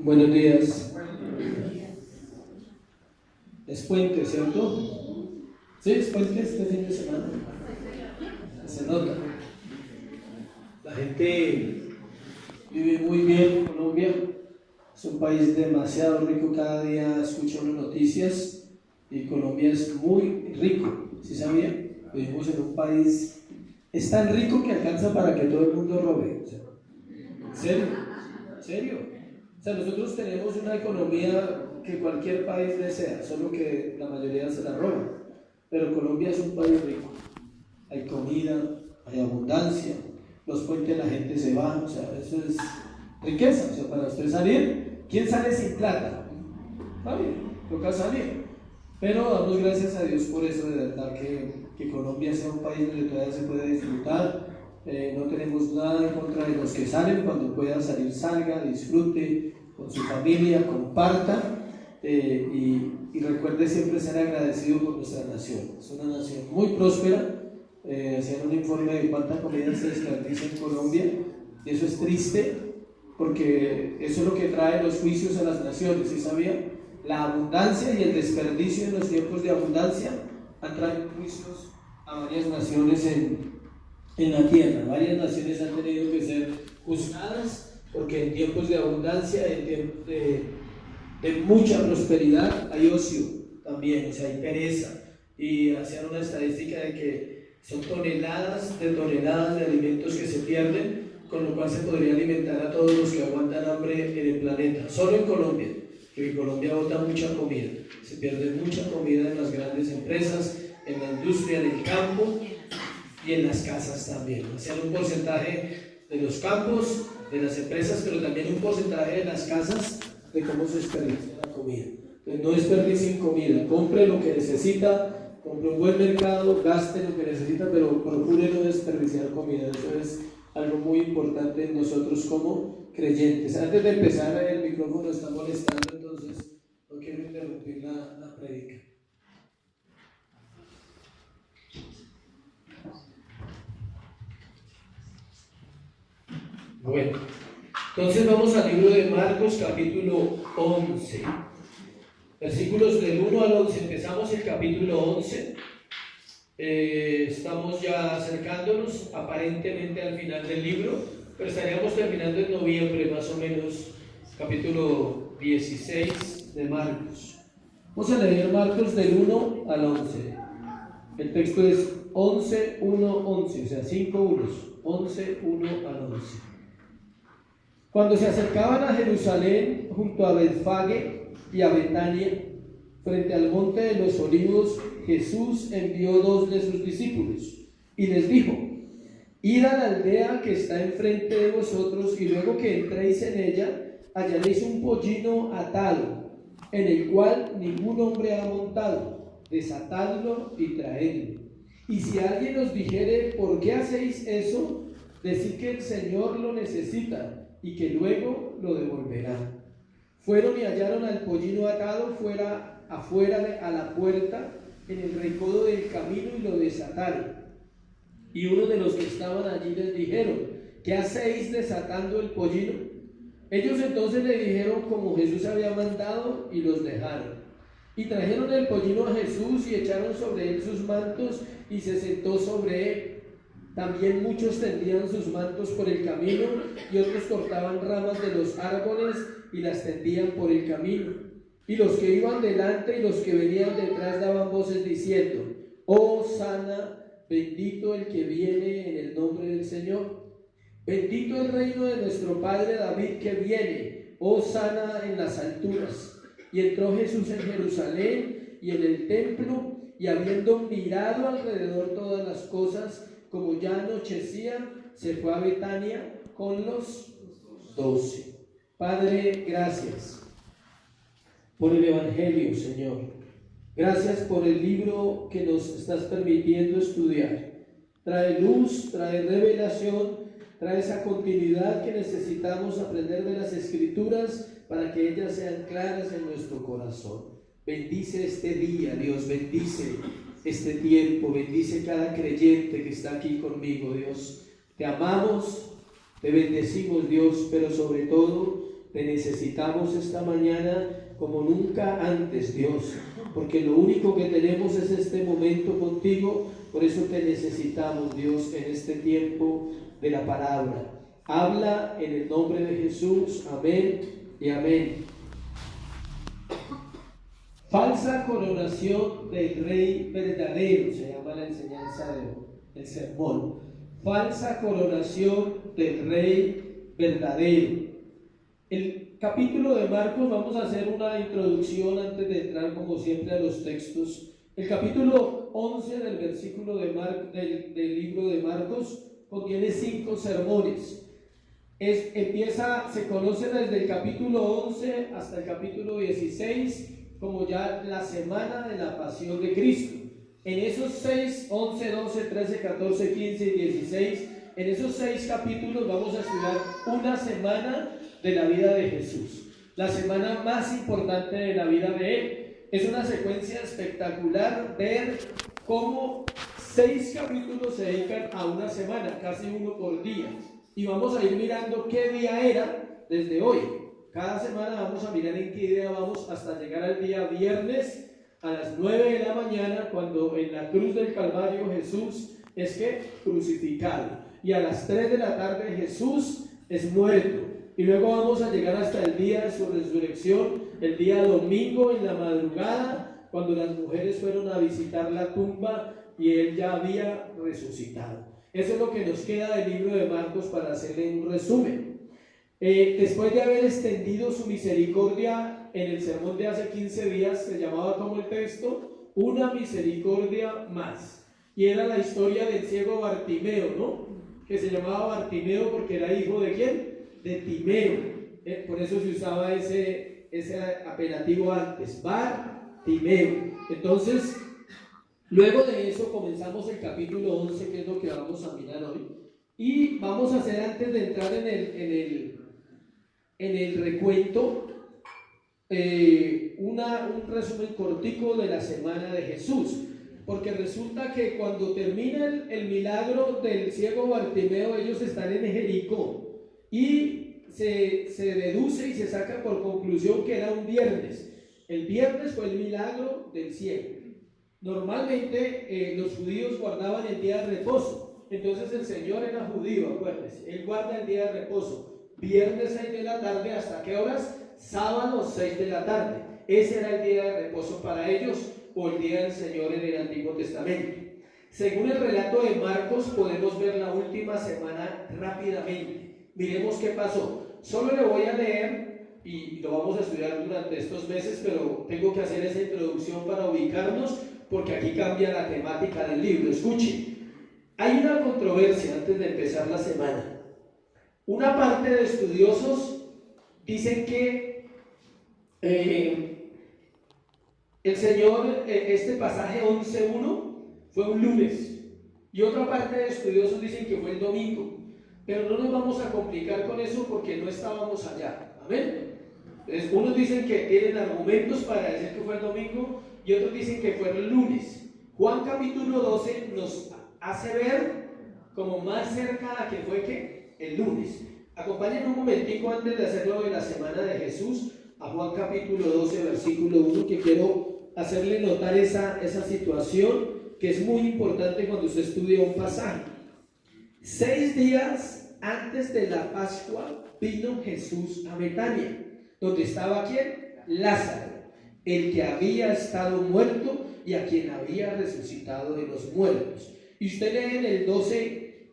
Buenos días. Es puente, ¿cierto? Sí, es puente este fin de semana. Se nota. La gente vive muy bien en Colombia. Es un país demasiado rico. Cada día escucho unas noticias y Colombia es muy rico. ¿Sí sabía? Vivimos en un país, es tan rico que alcanza para que todo el mundo robe. ¿En serio? ¿En serio? O sea, nosotros tenemos una economía que cualquier país desea, solo que la mayoría se la roba. Pero Colombia es un país rico. Hay comida, hay abundancia, los puentes la gente se va, o sea, eso es riqueza. O sea, para usted salir, ¿quién sale sin plata? Nadie, toca salir. Pero damos gracias a Dios por eso, de verdad, que Colombia sea un país donde todavía se puede disfrutar. No tenemos nada en contra de los que salen. Cuando pueda salir, salga, disfrute con su familia, comparta, y recuerde siempre ser agradecido por nuestra nación. Es una nación muy próspera. Hacían un informe de cuánta comida se desperdicia en Colombia, y eso es triste, porque eso es lo que trae los juicios a las naciones. ¿Sí sabía? La abundancia y el desperdicio en los tiempos de abundancia han traído juicios a varias naciones en la tierra. Varias naciones han tenido que ser juzgadas porque en tiempos de abundancia, en tiempos de mucha prosperidad, hay ocio también, o sea, hay pereza. Y hacían una estadística de que son toneladas de alimentos que se pierden, con lo cual se podría alimentar a todos los que aguantan hambre en el planeta, solo en Colombia. Que Colombia bota mucha comida, se pierde mucha comida en las grandes empresas, en la industria, en el campo y en las casas también. Hacían un porcentaje de los campos, de las empresas, pero también un porcentaje de las casas de cómo se desperdicia la comida. Entonces, no desperdicien comida, compre lo que necesita, compre un buen mercado, gaste lo que necesita, pero procure no desperdiciar comida. Eso es algo muy importante en nosotros como creyentes. Antes de empezar, el micrófono está molestando, entonces no quiero interrumpir la prédica. Bueno, entonces vamos al libro de Marcos, capítulo 11, versículos del 1 al 11. Empezamos el capítulo 11. Estamos ya acercándonos aparentemente al final del libro, pero estaríamos terminando en noviembre más o menos, capítulo 16 de Marcos. Vamos a leer Marcos del 1 al 11. El texto es 11, 1, 11, o sea, 5 unos, 11, 1 al 11. Cuando se acercaban a Jerusalén, junto a Betfagé y a Betania, frente al monte de los olivos, Jesús envió 2 de sus discípulos y les dijo: id a la aldea que está enfrente de vosotros, y luego que entréis en ella, hallaréis un pollino atado, en el cual ningún hombre ha montado. Desatadlo y traedlo. Y si alguien os dijere: ¿por qué hacéis eso?, decid que el Señor lo necesita y que luego lo devolverá. Fueron y hallaron al pollino atado afuera a la puerta, en el recodo del camino, y lo desataron. Y uno de los que estaban allí les dijeron: ¿qué hacéis desatando el pollino? Ellos entonces le dijeron como Jesús había mandado, y los dejaron. Y trajeron el pollino a Jesús y echaron sobre él sus mantos, y se sentó sobre él. También muchos tendían sus mantos por el camino, y otros cortaban ramas de los árboles y las tendían por el camino. Y los que iban delante y los que venían detrás daban voces diciendo: Hosana, bendito el que viene en el nombre del Señor. Bendito el reino de nuestro padre David que viene. Hosana en las alturas. Y entró Jesús en Jerusalén y en el templo, y habiendo mirado alrededor todas las cosas, como ya anochecía, se fue a Betania con los 12. Padre, gracias por el Evangelio, Señor. Gracias por el libro que nos estás permitiendo estudiar. Trae luz, trae revelación, trae esa continuidad que necesitamos aprender de las Escrituras para que ellas sean claras en nuestro corazón. Bendice este día, Dios, bendice este tiempo, bendice cada creyente que está aquí conmigo, Dios. Te amamos, te bendecimos, Dios, pero sobre todo te necesitamos esta mañana como nunca antes, Dios, porque lo único que tenemos es este momento contigo. Por eso te necesitamos, Dios, en este tiempo de la palabra. Habla en el nombre de Jesús. Amén y amén. Falsa coronación del rey verdadero, se llama la enseñanza del sermón. Falsa coronación del rey verdadero. El capítulo de Marcos, vamos a hacer una introducción antes de entrar como siempre a los textos. El capítulo 11 del versículo del libro de Marcos contiene 5 sermones. Se conoce desde el capítulo 11 hasta el capítulo 16 como ya la semana de la pasión de Cristo. En esos 6, 11, 12, 13, 14, 15 y 16, en esos 6 capítulos vamos a estudiar una semana de la vida de Jesús, la semana más importante de la vida de Él. Es una secuencia espectacular ver cómo 6 capítulos se dedican a una semana, casi uno por día. Y vamos a ir mirando qué día era desde hoy. Cada semana vamos a mirar en qué día vamos hasta llegar al día viernes a las 9 de la mañana, cuando en la cruz del Calvario Jesús es crucificado. Y a las 3 de la tarde Jesús es muerto. Y luego vamos a llegar hasta el día de su resurrección, el día domingo en la madrugada, cuando las mujeres fueron a visitar la tumba y Él ya había resucitado. Eso es lo que nos queda del libro de Marcos para hacerle un resumen. Después de haber extendido su misericordia en el sermón de hace 15 días, se llamaba como el texto, una misericordia más. Y era la historia del ciego Bartimeo, ¿no? Que se llamaba Bartimeo porque era hijo ¿de quién? De Timeo. Por eso se usaba ese apelativo antes, Bartimeo. Entonces, luego de eso comenzamos el capítulo 11, que es lo que vamos a mirar hoy. Y vamos a hacer, antes de entrar en el recuento, un resumen cortico de la semana de Jesús. Porque resulta que cuando termina el milagro del ciego Bartimeo, ellos están en Jericó. Y se deduce y se saca por conclusión que era un viernes. El viernes fue el milagro del ciego. Normalmente los judíos guardaban el día de reposo. Entonces el Señor era judío, acuérdense. Él guarda el día de reposo. Viernes 6 de la tarde, ¿hasta qué horas? Sábado 6 de la tarde. Ese era el día de reposo para ellos, o el día del Señor en el Antiguo Testamento. Según el relato de Marcos, podemos ver la última semana rápidamente. Miremos qué pasó. Solo le voy a leer, y lo vamos a estudiar durante estos meses, pero tengo que hacer esa introducción para ubicarnos, porque aquí cambia la temática del libro. Escuchen, hay una controversia antes de empezar la semana. Una parte de estudiosos dicen que el Señor, este pasaje 11.1 fue un lunes, y otra parte de estudiosos dicen que fue el domingo. Pero no nos vamos a complicar con eso porque no estábamos allá. Amén. Entonces, unos dicen que tienen argumentos para decir que fue el domingo y otros dicen que fue el lunes. Juan capítulo 12 nos hace ver como más cerca a que fue el lunes. Acompáñenme un momentico antes de hacerlo de la semana de Jesús a Juan capítulo 12 versículo 1, que quiero hacerle notar esa situación que es muy importante cuando usted estudia un pasaje. 6 días antes de la Pascua vino Jesús a Betania, donde estaba ¿quién? Lázaro, el que había estado muerto y a quien había resucitado de los muertos. Y usted lee en el 12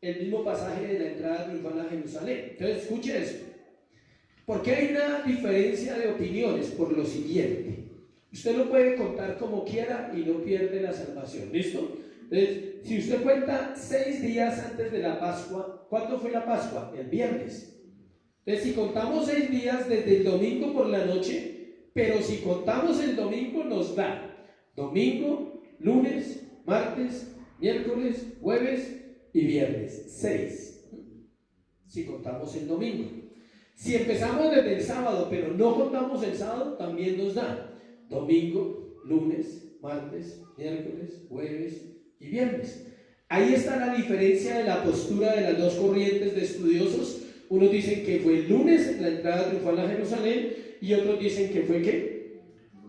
el mismo pasaje de la entrada triunfal a Jerusalén. Entonces escuche esto. ¿Por qué hay una diferencia de opiniones? Por lo siguiente. Usted lo puede contar como quiera y no pierde la salvación. ¿Listo? Entonces, si usted cuenta 6 días antes de la Pascua, ¿cuándo fue la Pascua? El viernes. Entonces, si contamos 6 días desde el domingo por la noche, pero si contamos el domingo nos da domingo, lunes, martes, miércoles, jueves y viernes. 6. Si contamos el domingo. Si empezamos desde el sábado, pero no contamos el sábado, también nos da domingo, lunes, martes, miércoles, jueves y viernes. Ahí está la diferencia de la postura de las dos corrientes de estudiosos Unos dicen que fue el lunes, la entrada triunfal a Jerusalén, y otros dicen que fue ¿qué?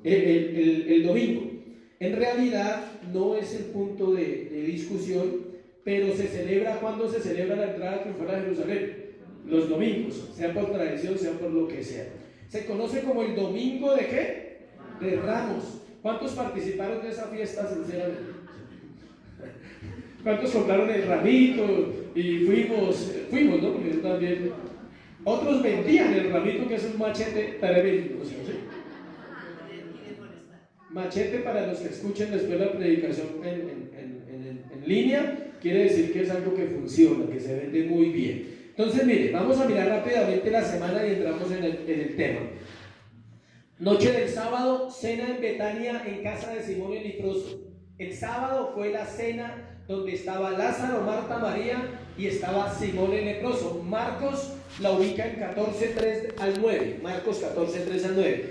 El domingo. En realidad no es el punto de discusión, pero se celebra, ¿cuándo se celebra la entrada triunfal a Jerusalén? Los domingos, sea por tradición, sea por lo que sea. Se conoce como el domingo ¿de qué? De Ramos. ¿Cuántos participaron de esa fiesta sinceramente? ¿Cuántos compraron el ramito? Y fuimos, ¿no? Porque yo también. Otros vendían el ramito, que es un machete tremendo, ¿no? ¿Sí? Machete, para los que escuchen después la predicación en línea, quiere decir que es algo que funciona, que se vende muy bien. Entonces, mire, vamos a mirar rápidamente la semana y entramos en el tema. Noche del sábado, cena en Betania en casa de Simón el leproso. El sábado fue la cena donde estaba Lázaro, Marta, María y estaba Simón el leproso. Marcos la ubica en 14:3 al 9. Marcos 14:3 al 9.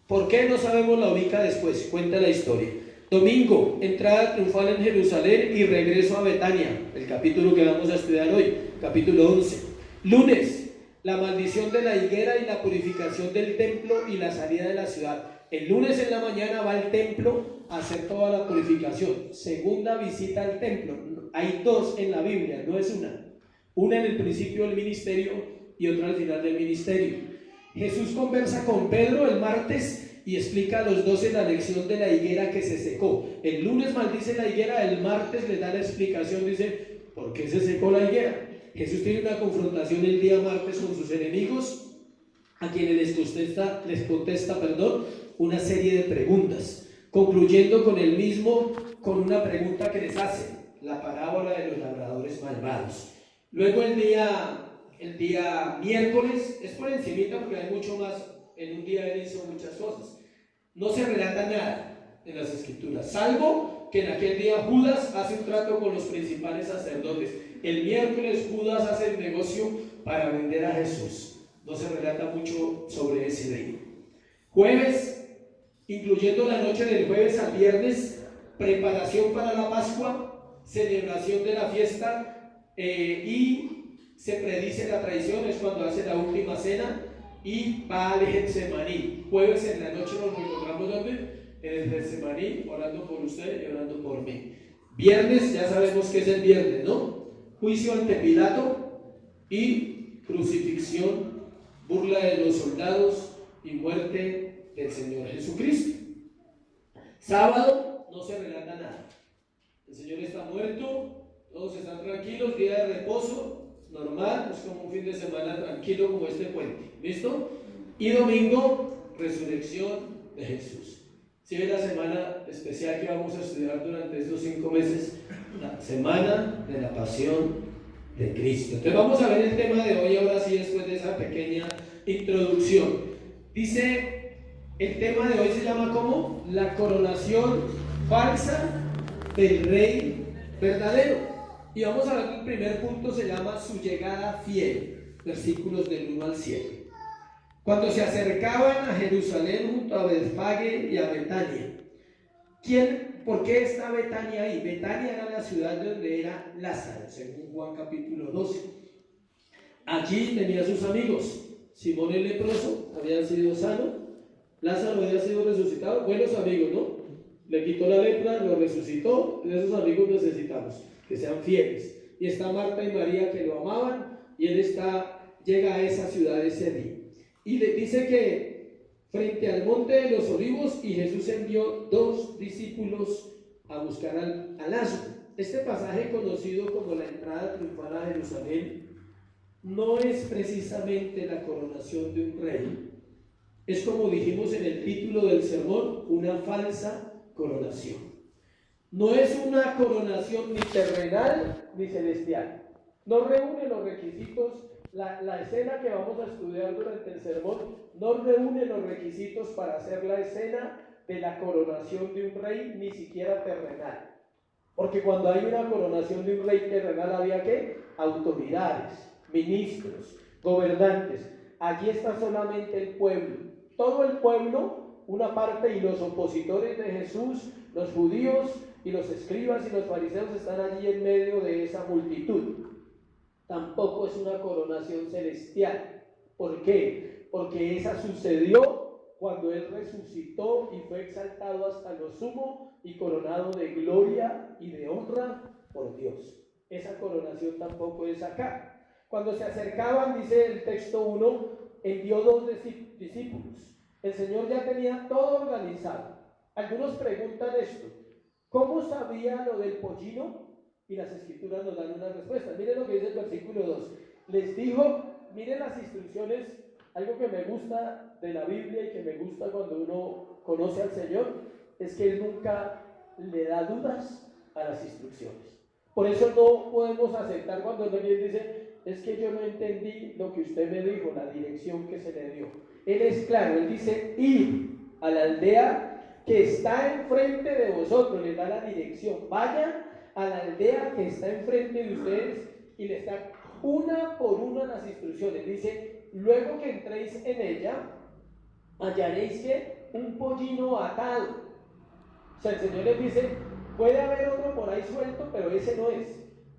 ¿Por qué no sabemos la ubica después? Cuenta la historia. Domingo, entrada triunfal en Jerusalén y regreso a Betania, el capítulo que vamos a estudiar hoy, capítulo 11. Lunes, la maldición de la higuera y la purificación del templo y la salida de la ciudad. El lunes en la mañana va al templo a hacer toda la purificación. Segunda visita al templo. Hay dos en la Biblia, no es una. Una en el principio del ministerio y otra al final del ministerio. Jesús conversa con Pedro el martes y explica a los 12 la lección de la higuera que se secó. El lunes maldice la higuera, el martes le da la explicación, dice, ¿por qué se secó la higuera? Jesús tiene una confrontación el día martes con sus enemigos, a quienes les contesta, una serie de preguntas, concluyendo con una pregunta que les hace, la parábola de los labradores malvados. Luego el día miércoles, es por encimita porque hay mucho más, en un día él hizo muchas cosas. No se relata nada en las escrituras, salvo que en aquel día Judas hace un trato con los principales sacerdotes. El miércoles Judas hace el negocio para vender a Jesús. No se relata mucho sobre ese día. Jueves, incluyendo la noche del jueves al viernes, preparación para la Pascua, celebración de la fiesta y se predice la traición, es cuando hace la última cena y va al Getsemaní. Jueves en la noche nos encontramos ¿dónde? En el Getsemaní, orando por usted y orando por mí. Viernes, ya sabemos que es el viernes, ¿no? Juicio ante Pilato y crucifixión, burla de los soldados y muerte del Señor Jesucristo. Sábado no se relata nada. El Señor está muerto, todos están tranquilos, día de reposo, normal, es como un fin de semana tranquilo como este puente. ¿Listo? Y domingo, resurrección de Jesús. Si ve la semana especial que vamos a estudiar durante estos 5 meses, la semana de la pasión de Cristo. Entonces vamos a ver el tema de hoy, ahora sí, después de esa pequeña introducción. Dice, el tema de hoy se llama ¿cómo? La coronación falsa del rey verdadero. Y vamos a ver que el primer punto se llama su llegada fiel, versículos del 1 al 7. Cuando se acercaban a Jerusalén junto a Betfage y a Betania. ¿Por qué está Betania ahí? Betania era la ciudad donde era Lázaro, según Juan capítulo 12. Allí tenía sus amigos. Simón el leproso había sido sano, Lázaro había sido resucitado, buenos amigos, ¿no? Le quitó la lepra, lo resucitó, de esos amigos necesitamos, que sean fieles. Y está Marta y María que lo amaban, y él llega a esa ciudad ese día. Y le dice que frente al monte de los olivos, y Jesús envió 2 discípulos a buscar al asno. Este pasaje, conocido como la entrada triunfal a Jerusalén, no es precisamente la coronación de un rey. Es, como dijimos en el título del sermón, una falsa coronación. No es una coronación ni terrenal ni celestial. No reúne los requisitos. La escena que vamos a estudiar durante el sermón no reúne los requisitos para hacer la escena de la coronación de un rey, ni siquiera terrenal. Porque cuando hay una coronación de un rey terrenal había ¿qué? Autoridades, ministros, gobernantes. Allí está solamente el pueblo. Todo el pueblo, una parte, y los opositores de Jesús, los judíos y los escribas y los fariseos están allí en medio de esa multitud. tampoco es una coronación celestial. ¿Por qué? Porque esa sucedió cuando Él resucitó y fue exaltado hasta lo sumo y coronado de gloria y de honra por Dios. Esa coronación tampoco es acá. Cuando se acercaban, dice el texto 1, envió 2 discípulos. El Señor ya tenía todo organizado. Algunos preguntan esto: ¿cómo sabía lo del pollino? Y las escrituras nos dan una respuesta. Miren lo que dice el versículo 2. Les dijo, miren las instrucciones. Algo que me gusta de la Biblia y que me gusta cuando uno conoce al Señor es que Él nunca le da dudas a las instrucciones. Por eso no podemos aceptar cuando alguien dice: es que yo no entendí lo que usted me dijo, la dirección que se le dio. Él es claro, Él dice: ir a la aldea que está enfrente de vosotros, le da la dirección. Vayan a la aldea que está enfrente de ustedes y les da una por una las instrucciones. Dice: luego que entréis en ella, hallaréis que un pollino atado. O sea, el Señor les dice: puede haber otro por ahí suelto, pero ese no es.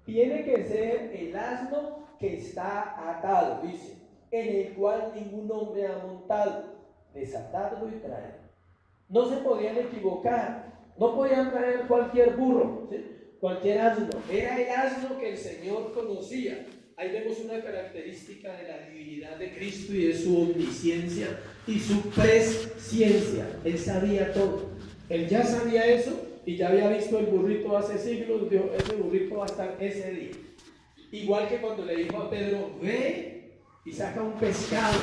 Tiene que ser el asno que está atado, dice, en el cual ningún hombre ha montado. Desatarlo y traerlo. No se podían equivocar, no podían traer cualquier burro, ¿sí? Cualquier asno. Era el asno que el Señor conocía. Ahí vemos una característica de la divinidad de Cristo y de su omnisciencia y su presciencia. Él sabía todo. Él ya sabía eso y ya había visto el burrito hace siglos. Dijo: ese burrito va a estar ese día. Igual que cuando le dijo a Pedro: ve y saca un pescado,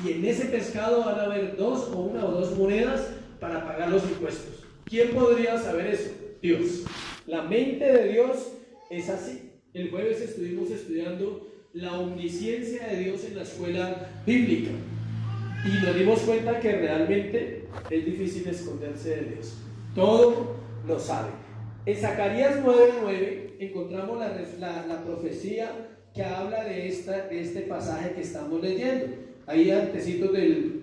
y en ese pescado van a haber una o dos monedas para pagar los impuestos. ¿Quién podría saber eso? Dios. La mente de Dios es así. El jueves estuvimos estudiando la omnisciencia de Dios en la escuela bíblica y nos dimos cuenta que realmente es difícil esconderse de Dios. Todo lo sabe. En Zacarías 9:9 encontramos la profecía que habla de este pasaje que estamos leyendo. Ahí antecitos del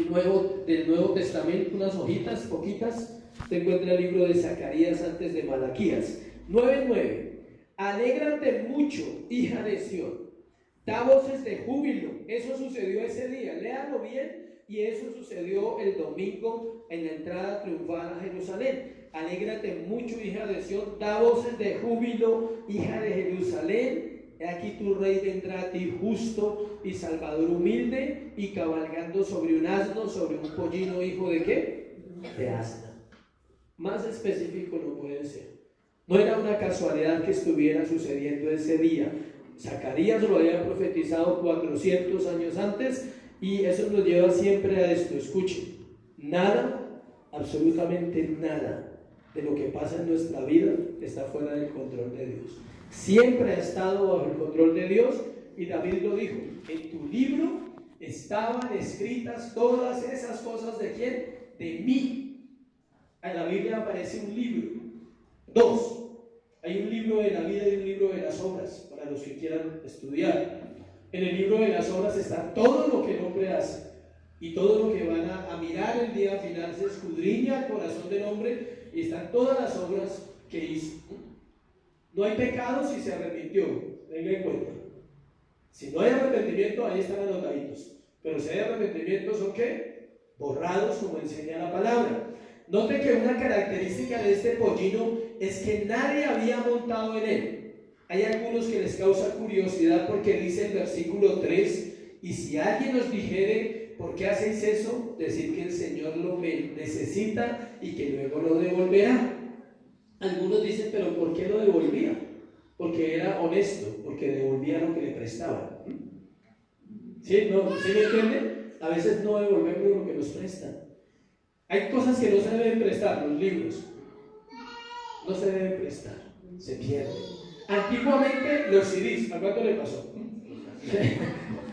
Nuevo Testamento, unas hojitas, poquitas, se encuentra el libro de Zacarías antes de Malaquías. 9:9. Alégrate mucho, hija de Sión, da voces de júbilo. Eso sucedió ese día, léalo bien, y eso sucedió el domingo en la entrada triunfal a Jerusalén. Alégrate mucho, hija de Sión, da voces de júbilo, hija de Jerusalén. He aquí tu rey vendrá a ti justo y salvador humilde, y cabalgando sobre un asno, sobre un pollino, hijo de ¿qué? De asna. Más específico no puede ser. No era una casualidad que estuviera sucediendo ese día. Zacarías lo había profetizado 400 años antes, y eso nos lleva siempre a esto. Escuchen, nada, absolutamente nada de lo que pasa en nuestra vida está fuera del control de Dios. Siempre ha estado bajo el control de Dios, y David lo dijo: en tu libro estaban escritas todas esas cosas. ¿De quién? De mí. En la Biblia aparece un libro. 2. Hay un libro de la vida y un libro de las obras, para los que quieran estudiar. En el libro de las obras está todo lo que el hombre hace, y todo lo que van a mirar el día final. Se escudriña el corazón del hombre y están todas las obras que hizo. No hay pecado si se arrepintió, tenga en cuenta. Si no hay arrepentimiento, ahí están anotaditos. Pero si hay arrepentimiento, ¿son qué? Borrados, como enseña la palabra. Note que una característica de este pollino es que nadie había montado en él. Hay algunos que les causa curiosidad porque dice el versículo 3: y si alguien os dijere: ¿por qué hacéis eso? Decir que el Señor lo necesita y que luego lo devolverá. Algunos dicen: ¿pero por qué lo devolvía? Porque era honesto, porque devolvía lo que le prestaban. ¿Sí? ¿No? ¿Sí me entienden? A veces no devolvemos lo que nos prestan. Hay cosas que no se deben prestar. Los libros no se deben prestar, se pierden. Antiguamente los CDs, ¿a cuánto le pasó?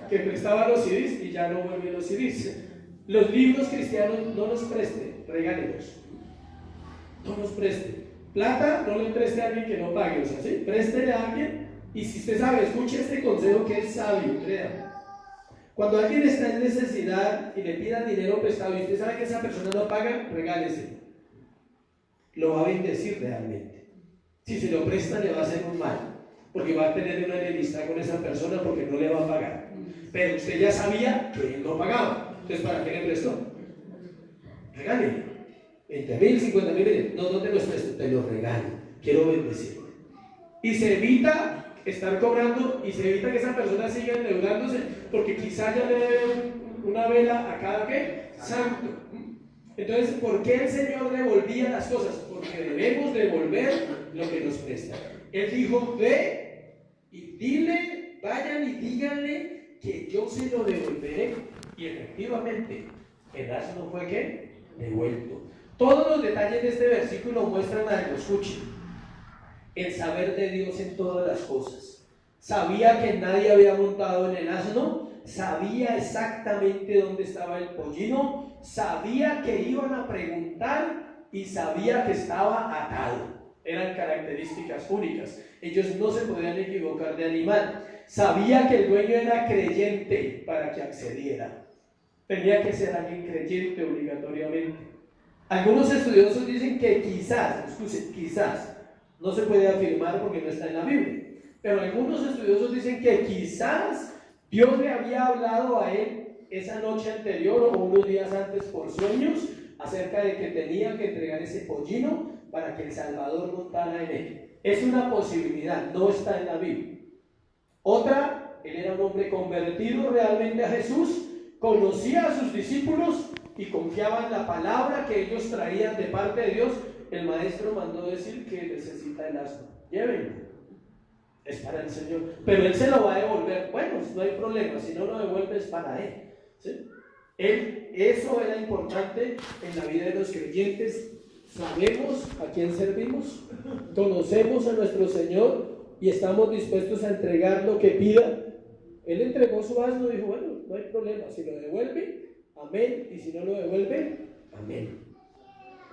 Que prestaban los CDs y ya no vuelven los CDs. Los libros cristianos no los presten, regálenos. No los presten. Plata no le preste a alguien que no pague, o sea, ¿sí? Préstele a alguien, y si usted sabe, escuche este consejo que es sabio, créame. Cuando alguien está en necesidad y le pidan dinero prestado y usted sabe que esa persona no paga, regálese. Lo va a bendecir realmente. Si se lo presta, le va a hacer un mal. porque va a tener una enemistad con esa persona porque no le va a pagar. Pero usted ya sabía que él no pagaba. Entonces, ¿para qué le prestó? Regálele. 20.000, 50.000, no te los presto, te los regalo. Quiero bendecirte. Y se evita estar cobrando y se evita que esa persona siga endeudándose porque quizá ya le debe una vela a cada ¿qué? Santo. Entonces, ¿por qué el Señor devolvía las cosas? Porque debemos devolver lo que nos presta. Él dijo, ve y dile, vayan y díganle que yo se lo devolveré. Y efectivamente, el asno fue ¿qué? Devuelto. Todos los detalles de este versículo muestran algo, escuchen, el saber de Dios en todas las cosas. Sabía que nadie había montado en el asno, sabía exactamente dónde estaba el pollino, sabía que iban a preguntar y sabía que estaba atado. Eran características únicas. Ellos no se podían equivocar de animal. Sabía que el dueño era creyente para que accediera. Tenía que ser alguien creyente obligatoriamente. Algunos estudiosos dicen que quizás, no se puede afirmar porque no está en la Biblia, pero algunos estudiosos dicen que quizás Dios le había hablado a él esa noche anterior o unos días antes por sueños acerca de que tenía que entregar ese pollino para que el Salvador montara en él. Es una posibilidad, no está en la Biblia. Otra, él era un hombre convertido realmente a Jesús, conocía a sus discípulos y confiaba en la palabra que ellos traían de parte de Dios. El maestro mandó decir que necesita el asno, llévenlo, es para el Señor, pero él se lo va a devolver. Bueno, no hay problema, si no lo devuelve es para él, ¿sí? Eso era importante en la vida de los creyentes. Sabemos a quién servimos, conocemos a nuestro Señor y estamos dispuestos a entregar lo que pida. Él entregó su asno y dijo, bueno, no hay problema, si lo devuelve, amén, y si no lo devuelve, amén.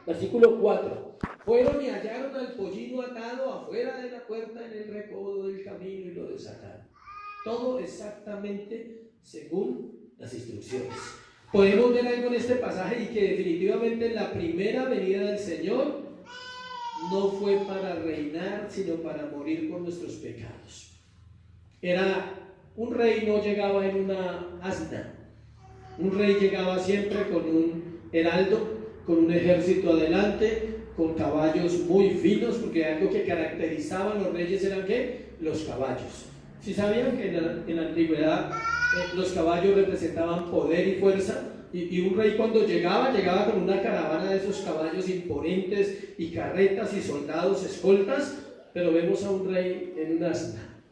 Versículo 4. Fueron y hallaron al pollino atado afuera de la puerta en el recodo del camino y lo desataron. Todo exactamente según las instrucciones. Podemos ver algo en este pasaje y que definitivamente la primera venida del Señor no fue para reinar, sino para morir por nuestros pecados. Un rey no llegaba en una asna. Un rey llegaba siempre con un heraldo, con un ejército adelante, con caballos muy finos, porque algo que caracterizaba a los reyes eran ¿qué? Los caballos. Si sabían que en la antigüedad los caballos representaban poder y fuerza, y un rey cuando llegaba con una caravana de esos caballos imponentes y carretas y soldados escoltas, pero vemos a un rey en un asna.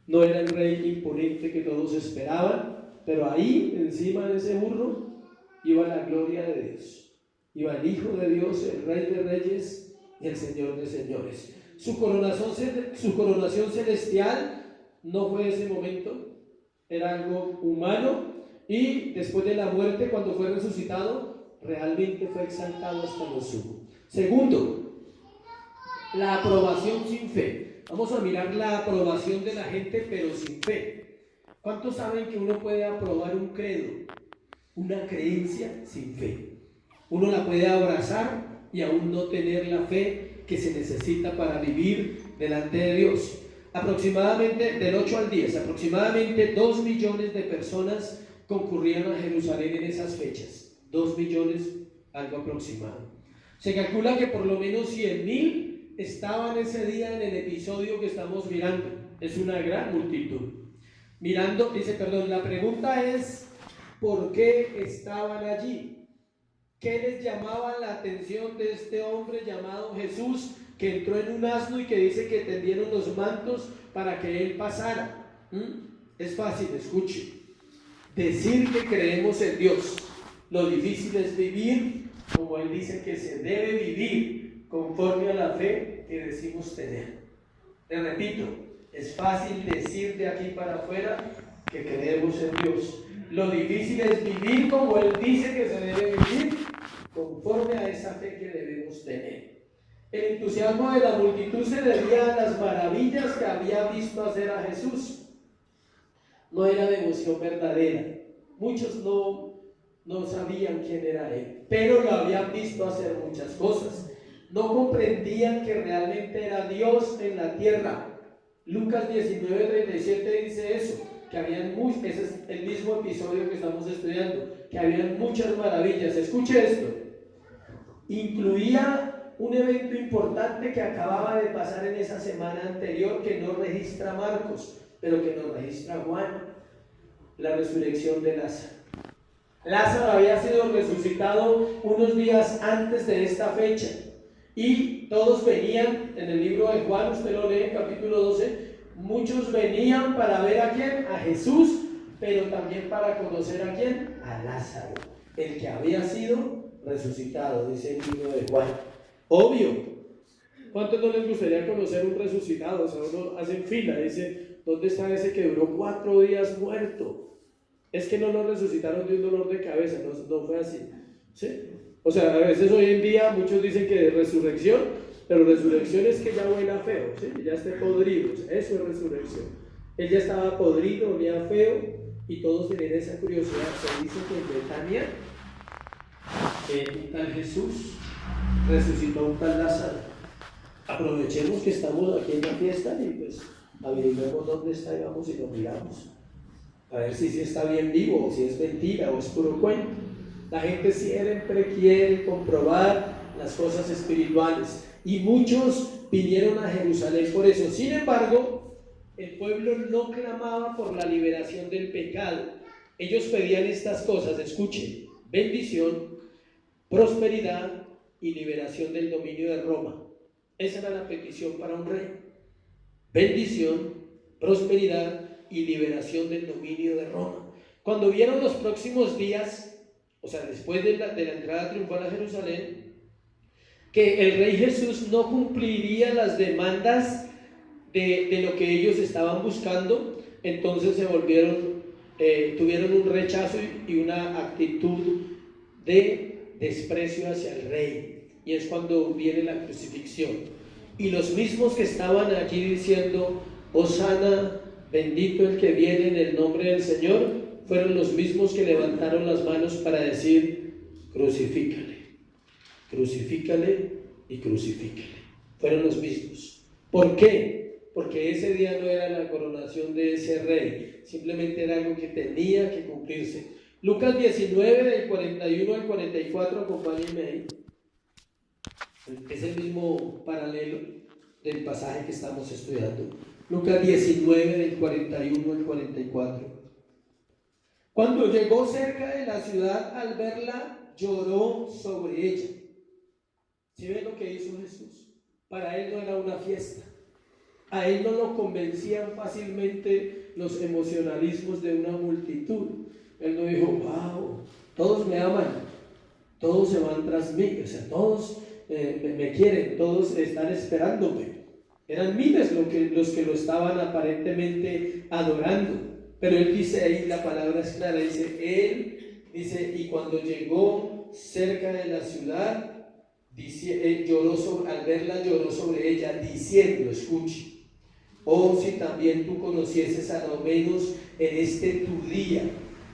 No era el rey imponente que todos esperaban, pero ahí encima de ese burro iba la gloria de Dios, iba el Hijo de Dios, el Rey de Reyes y el Señor de Señores. Su coronación celestial no fue ese momento, era algo humano, y después de la muerte, cuando fue resucitado, realmente fue exaltado hasta lo sumo. Segundo, la aprobación sin fe. Vamos a mirar la aprobación de la gente, pero sin fe. ¿Cuántos saben que uno puede aprobar un credo, una creencia sin fe? Uno la puede abrazar y aún no tener la fe que se necesita para vivir delante de Dios. Aproximadamente, del 8 al 10, aproximadamente 2 millones de personas concurrían a Jerusalén en esas fechas. 2 millones, algo aproximado. Se calcula que por lo menos 100.000 estaban ese día en el episodio que estamos mirando. Es una gran multitud. La pregunta es, ¿por qué estaban allí? ¿Qué les llamaba la atención de este hombre llamado Jesús, que entró en un asno y que dice que tendieron los mantos para que él pasara? Es fácil, escuche. Decir que creemos en Dios. Lo difícil es vivir como él dice que se debe vivir, conforme a la fe que decimos tener. Les repito, es fácil decir de aquí para afuera que creemos en Dios. Lo difícil es vivir como él dice que se debe vivir, conforme a esa fe que debemos tener. El entusiasmo de la multitud se debía a las maravillas que había visto hacer a Jesús. No era devoción verdadera. Muchos no sabían quién era él, pero lo habían visto hacer muchas cosas. no comprendían que realmente era Dios en la tierra. Lucas 19:37 dice eso, que habían ese es el mismo episodio que estamos estudiando, que habían muchas maravillas. Escuche esto, incluía un evento importante que acababa de pasar en esa semana anterior que no registra Marcos, pero que nos registra Juan: la resurrección de Lázaro. Lázaro había sido resucitado unos días antes de esta fecha y todos venían, en el libro de Juan, usted lo lee en capítulo 12, muchos venían para ver a quién, a Jesús, pero también para conocer a quién, a Lázaro, el que había sido resucitado, dice el libro de Juan. Obvio, ¿cuántos no les gustaría conocer un resucitado? O sea, uno hace fila, dice, ¿dónde está ese que duró 4 días muerto? Es que no lo resucitaron de un dolor de cabeza, no fue así, ¿sí? O sea, a veces hoy en día muchos dicen que de resurrección, pero resurrección es que ya huela feo, ¿sí? Ya esté podrido, eso es resurrección. Él ya estaba podrido, olía feo, y todos tenían esa curiosidad. Se dice que en Betania un tal Jesús resucitó a un tal Lázaro. Aprovechemos que estamos aquí en la fiesta y pues averiguemos dónde está y vamos y lo miramos. A ver si está bien vivo, o si es mentira, o es puro cuento. La gente siempre quiere comprobar las cosas espirituales, y muchos vinieron a Jerusalén por eso. Sin embargo, el pueblo no clamaba por la liberación del pecado. Ellos pedían estas cosas, escuchen: bendición, prosperidad y liberación del dominio de Roma. Esa era la petición para un rey: bendición, prosperidad y liberación del dominio de Roma. Cuando vieron los próximos días, o sea, después de la entrada triunfal a Jerusalén, que el rey Jesús no cumpliría las demandas de lo que ellos estaban buscando, entonces se volvieron, tuvieron un rechazo y una actitud de desprecio hacia el rey, y es cuando viene la crucifixión. Y los mismos que estaban allí diciendo Hosana, bendito el que viene en el nombre del Señor, fueron los mismos que levantaron las manos para decir crucifícale, crucifícale y crucifícale. Fueron los mismos. ¿Por qué? Porque ese día no era la coronación de ese rey, simplemente era algo que tenía que cumplirse. Lucas 19 del 41 al 44, acompáñenme ahí. Es el mismo paralelo del pasaje que estamos estudiando. Lucas 19 del 41 al 44. Cuando llegó cerca de la ciudad, al verla, lloró sobre ella. ¿Sí ven lo que hizo Jesús? Para él no era una fiesta. A él no lo convencían fácilmente los emocionalismos de una multitud. Él no dijo, wow, todos me aman, todos se van tras mí, o sea, todos me quieren, todos están esperándome. Eran miles los que lo estaban aparentemente adorando. Pero él dice ahí, la palabra es clara, dice, y cuando llegó cerca de la ciudad, al verla lloró sobre ella, diciendo, escuche, oh, si también tú conocieses a lo menos en este tu día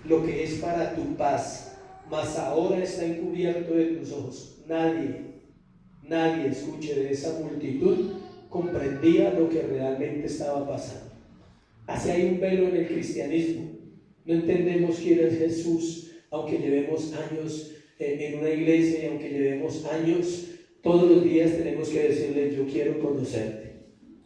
lo que es para tu paz, mas ahora está encubierto de tus ojos. Nadie, escuche, de esa multitud comprendía lo que realmente estaba pasando. Así hay un velo en el cristianismo. No entendemos quién es Jesús, aunque llevemos años en una iglesia, y aunque llevemos años, todos los días tenemos que decirle, yo quiero conocerte.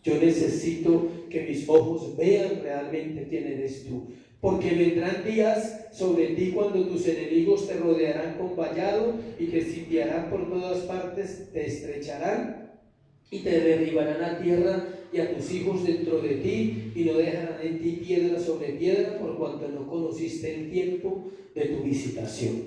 Yo necesito que mis ojos vean realmente quién eres tú. Porque vendrán días sobre ti cuando tus enemigos te rodearán con vallado y te sitiarán por todas partes, te estrecharán y te derribarán a tierra y a tus hijos dentro de ti, y no dejarán en ti piedra sobre piedra, por cuanto no conociste el tiempo de tu visitación.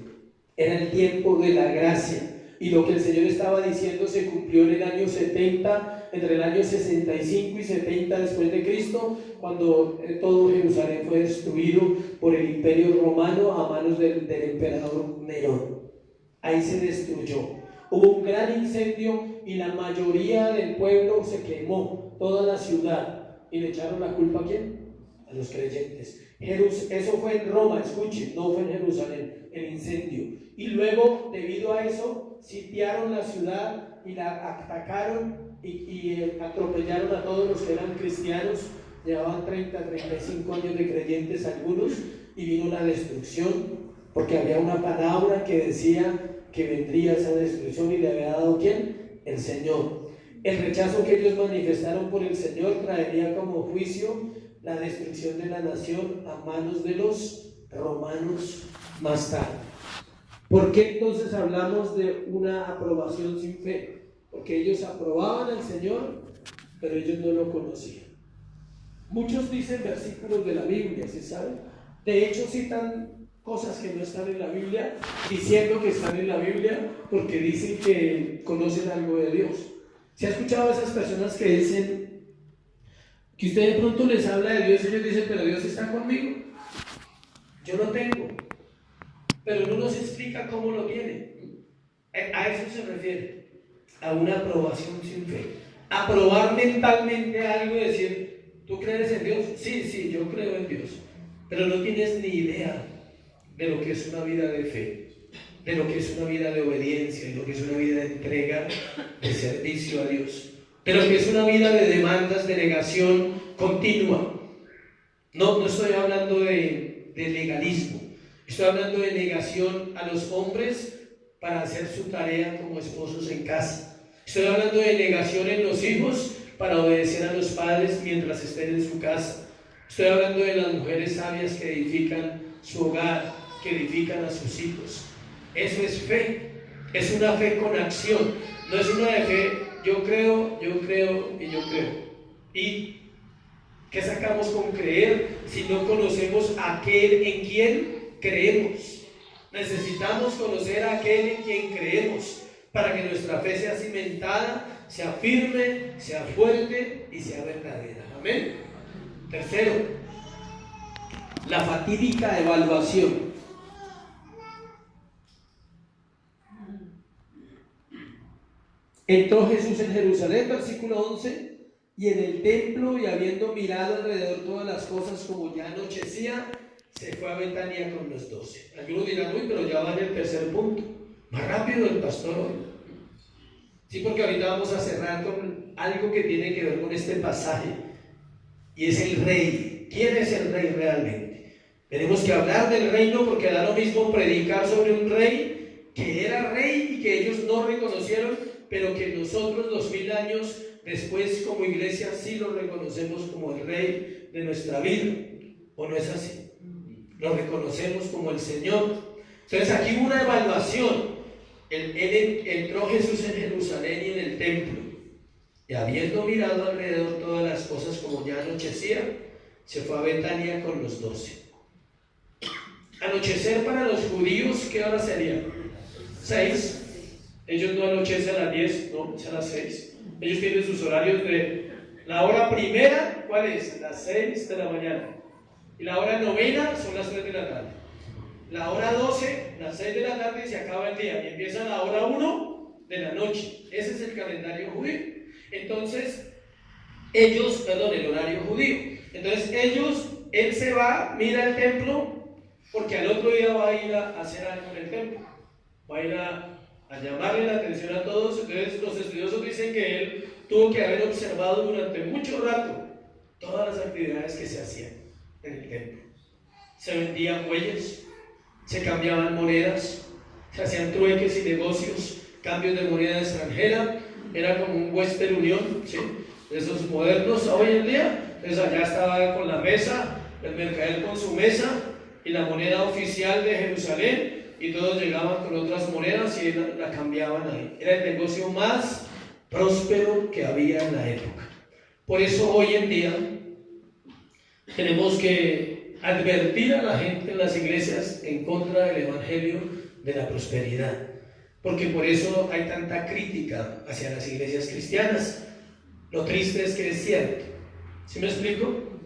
Era el tiempo de la gracia, y lo que el Señor estaba diciendo se cumplió en el año 70, entre el año 65 y 70 después de Cristo, cuando todo Jerusalén fue destruido por el imperio romano a manos del emperador Nerón. Ahí se destruyó. Hubo un gran incendio y la mayoría del pueblo se quemó, toda la ciudad. ¿Y le echaron la culpa a quién? A los creyentes. Eso fue en Roma, escuchen, no fue en Jerusalén, el incendio. Y luego, debido a eso, sitiaron la ciudad y la atacaron y atropellaron a todos los que eran cristianos. Llevaban 35 años de creyentes algunos, y vino la destrucción, porque había una palabra que decía que vendría esa destrucción, y le había dado ¿quién? El Señor. El rechazo que ellos manifestaron por el Señor traería como juicio la destrucción de la nación a manos de los romanos más tarde. ¿Por qué entonces hablamos de una aprobación sin fe? Porque ellos aprobaban al Señor, pero ellos no lo conocían. Muchos dicen versículos de la Biblia, ¿sí saben? De hecho citan cosas que no están en la Biblia, diciendo que están en la Biblia porque dicen que conocen algo de Dios. ¿Se ha escuchado a esas personas que dicen que usted de pronto les habla de Dios y ellos dicen, pero Dios está conmigo? Yo lo tengo, pero no nos explica cómo lo tiene. A eso se refiere, a una aprobación sin fe. Aprobar mentalmente algo y decir, ¿tú crees en Dios? Sí, yo creo en Dios, pero no tienes ni idea de lo que es una vida de fe, de lo que es una vida de obediencia, de lo que es una vida de entrega, de servicio a Dios, de lo que es una vida de demandas, de negación continua. No estoy hablando de legalismo, estoy hablando de negación a los hombres para hacer su tarea como esposos en casa. Estoy hablando de negación en los hijos para obedecer a los padres mientras estén en su casa. Estoy hablando de las mujeres sabias que edifican su hogar, que edifican a sus hijos. Eso es fe, es una fe con acción, no es una de fe, yo creo y yo creo. ¿Y qué sacamos con creer si no conocemos a aquel en quien creemos? Necesitamos conocer a aquel en quien creemos para que nuestra fe sea cimentada, sea firme, sea fuerte y sea verdadera. Amén. Tercero, la fatídica evaluación. Entró Jesús en Jerusalén, versículo 11, y en el templo, y habiendo mirado alrededor todas las cosas como ya anochecía, se fue a Betania con los 12. Algunos dirán, uy, pero ya va en el tercer punto. Más rápido el pastor hoy. Sí, porque ahorita vamos a cerrar con algo que tiene que ver con este pasaje, y es el rey. ¿Quién es el rey realmente? Tenemos que hablar del reino, porque da lo mismo predicar sobre un rey que era rey y que ellos no reconocieron, pero que nosotros 2000 años después como iglesia sí lo reconocemos como el rey de nuestra vida. ¿O no es así? Lo reconocemos como el Señor. Entonces aquí hubo una evaluación. Entró Jesús en Jerusalén y en el templo, y habiendo mirado alrededor todas las cosas como ya anochecía, se fue a Betania con los 12. Anochecer para los judíos, ¿qué hora sería? 6. Ellos no anochecen a las 10, no, es a las 6. Ellos tienen sus horarios de la hora primera, ¿cuál es? Las 6 de la mañana. Y la hora novena son las 3 de la tarde. La hora 12, las 6 de la tarde, se acaba el día y empieza la hora 1 de la noche. Ese es el calendario judío. Entonces, el horario judío. Entonces, él se va, mira el templo, porque al otro día va a ir a hacer algo en el templo. Va a ir a llamarle la atención a todos. Entonces, los estudiosos dicen que él tuvo que haber observado durante mucho rato todas las actividades que se hacían en el templo. Se vendían bueyes, se cambiaban monedas, se hacían trueques y negocios, cambios de moneda extranjera. Era como un Western Union, ¿sí?, de esos modernos hoy en día. Entonces allá estaba con la mesa, el mercader con su mesa y la moneda oficial de Jerusalén, y todos llegaban con otras monedas y la cambiaban ahí. Era el negocio más próspero que había en la época. Por eso hoy en día tenemos que advertir a la gente en las iglesias en contra del evangelio de la prosperidad, porque por eso hay tanta crítica hacia las iglesias cristianas. Lo triste es que es cierto. ¿Sí me explico?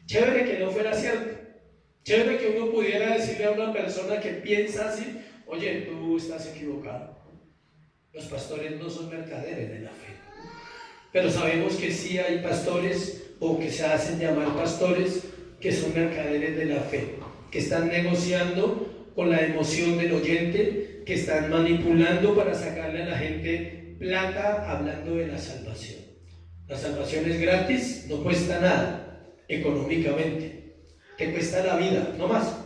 Chévere que no fuera cierto. Chévere que uno pudiera decirle a una persona que piensa así, oye, tú estás equivocado. Los pastores no son mercaderes de la fe. Pero sabemos que sí hay pastores, o que se hacen llamar pastores, que son mercaderes de la fe, que están negociando con la emoción del oyente, que están manipulando para sacarle a la gente plata hablando de la salvación. La salvación es gratis, no cuesta nada económicamente, te cuesta la vida, no más.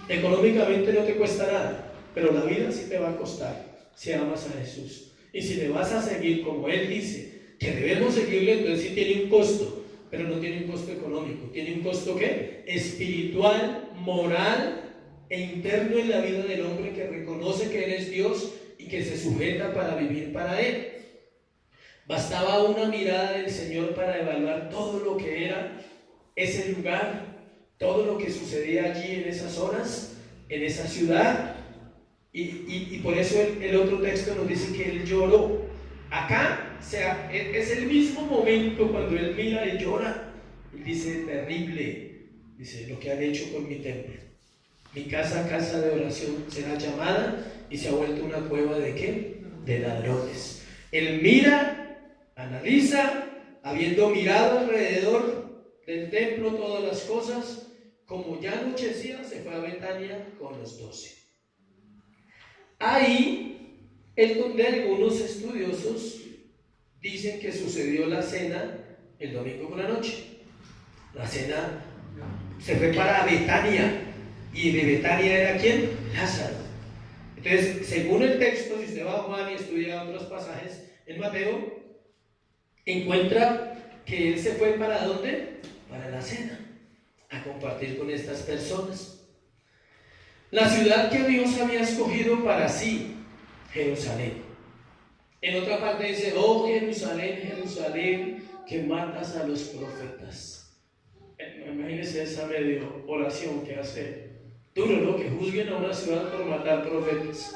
Económicamente no te cuesta nada, pero la vida sí te va a costar si amas a Jesús. Y si le vas a seguir como Él dice que debemos seguirle, entonces sí tiene un costo, pero no tiene un costo económico, tiene un costo ¿qué? Espiritual, moral e interno en la vida del hombre que reconoce que Él es Dios y que se sujeta para vivir para Él. Bastaba una mirada del Señor para evaluar todo lo que era ese lugar, todo lo que sucedía allí en esas horas, en esa ciudad, y por eso el otro texto nos dice que Él lloró. Acá, o sea, es el mismo momento cuando Él mira y llora, y dice, terrible, dice, lo que han hecho con mi templo. Mi casa, casa de oración, será llamada y se ha vuelto una cueva ¿de qué? De ladrones. Él mira, analiza, habiendo mirado alrededor del templo todas las cosas, como ya anochecía, se fue a Betania con los 12. Ahí es donde algunos estudiosos dicen que sucedió la cena el domingo por la noche. La cena se fue para Betania, y de Betania era ¿quién? Lázaro. Entonces, según el texto, si usted va a Juan y estudia otros pasajes en Mateo, encuentra que él se fue ¿para dónde? Para la cena, a compartir con estas personas. La ciudad que Dios había escogido para sí, Jerusalén. En otra parte dice, oh Jerusalén, Jerusalén, que matas a los profetas. Imagínense esa medio oración que hace. Duro, ¿no? Que juzguen a una ciudad por matar profetas.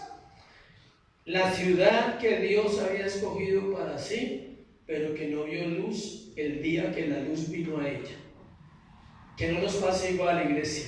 La ciudad que Dios había escogido para sí, pero que no vio luz el día que la luz vino a ella. Que no nos pase igual, iglesia.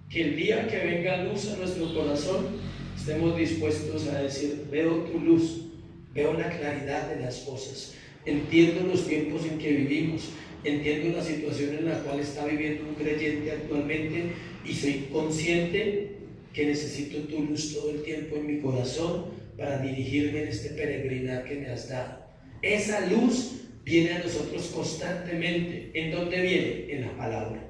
Que el día que venga luz a nuestro corazón, estemos dispuestos a decir, veo tu luz, veo la claridad de las cosas, entiendo los tiempos en que vivimos, entiendo la situación en la cual está viviendo un creyente actualmente y soy consciente que necesito tu luz todo el tiempo en mi corazón para dirigirme en este peregrinar que me has dado. Esa luz viene a nosotros constantemente. ¿En dónde viene? En la palabra.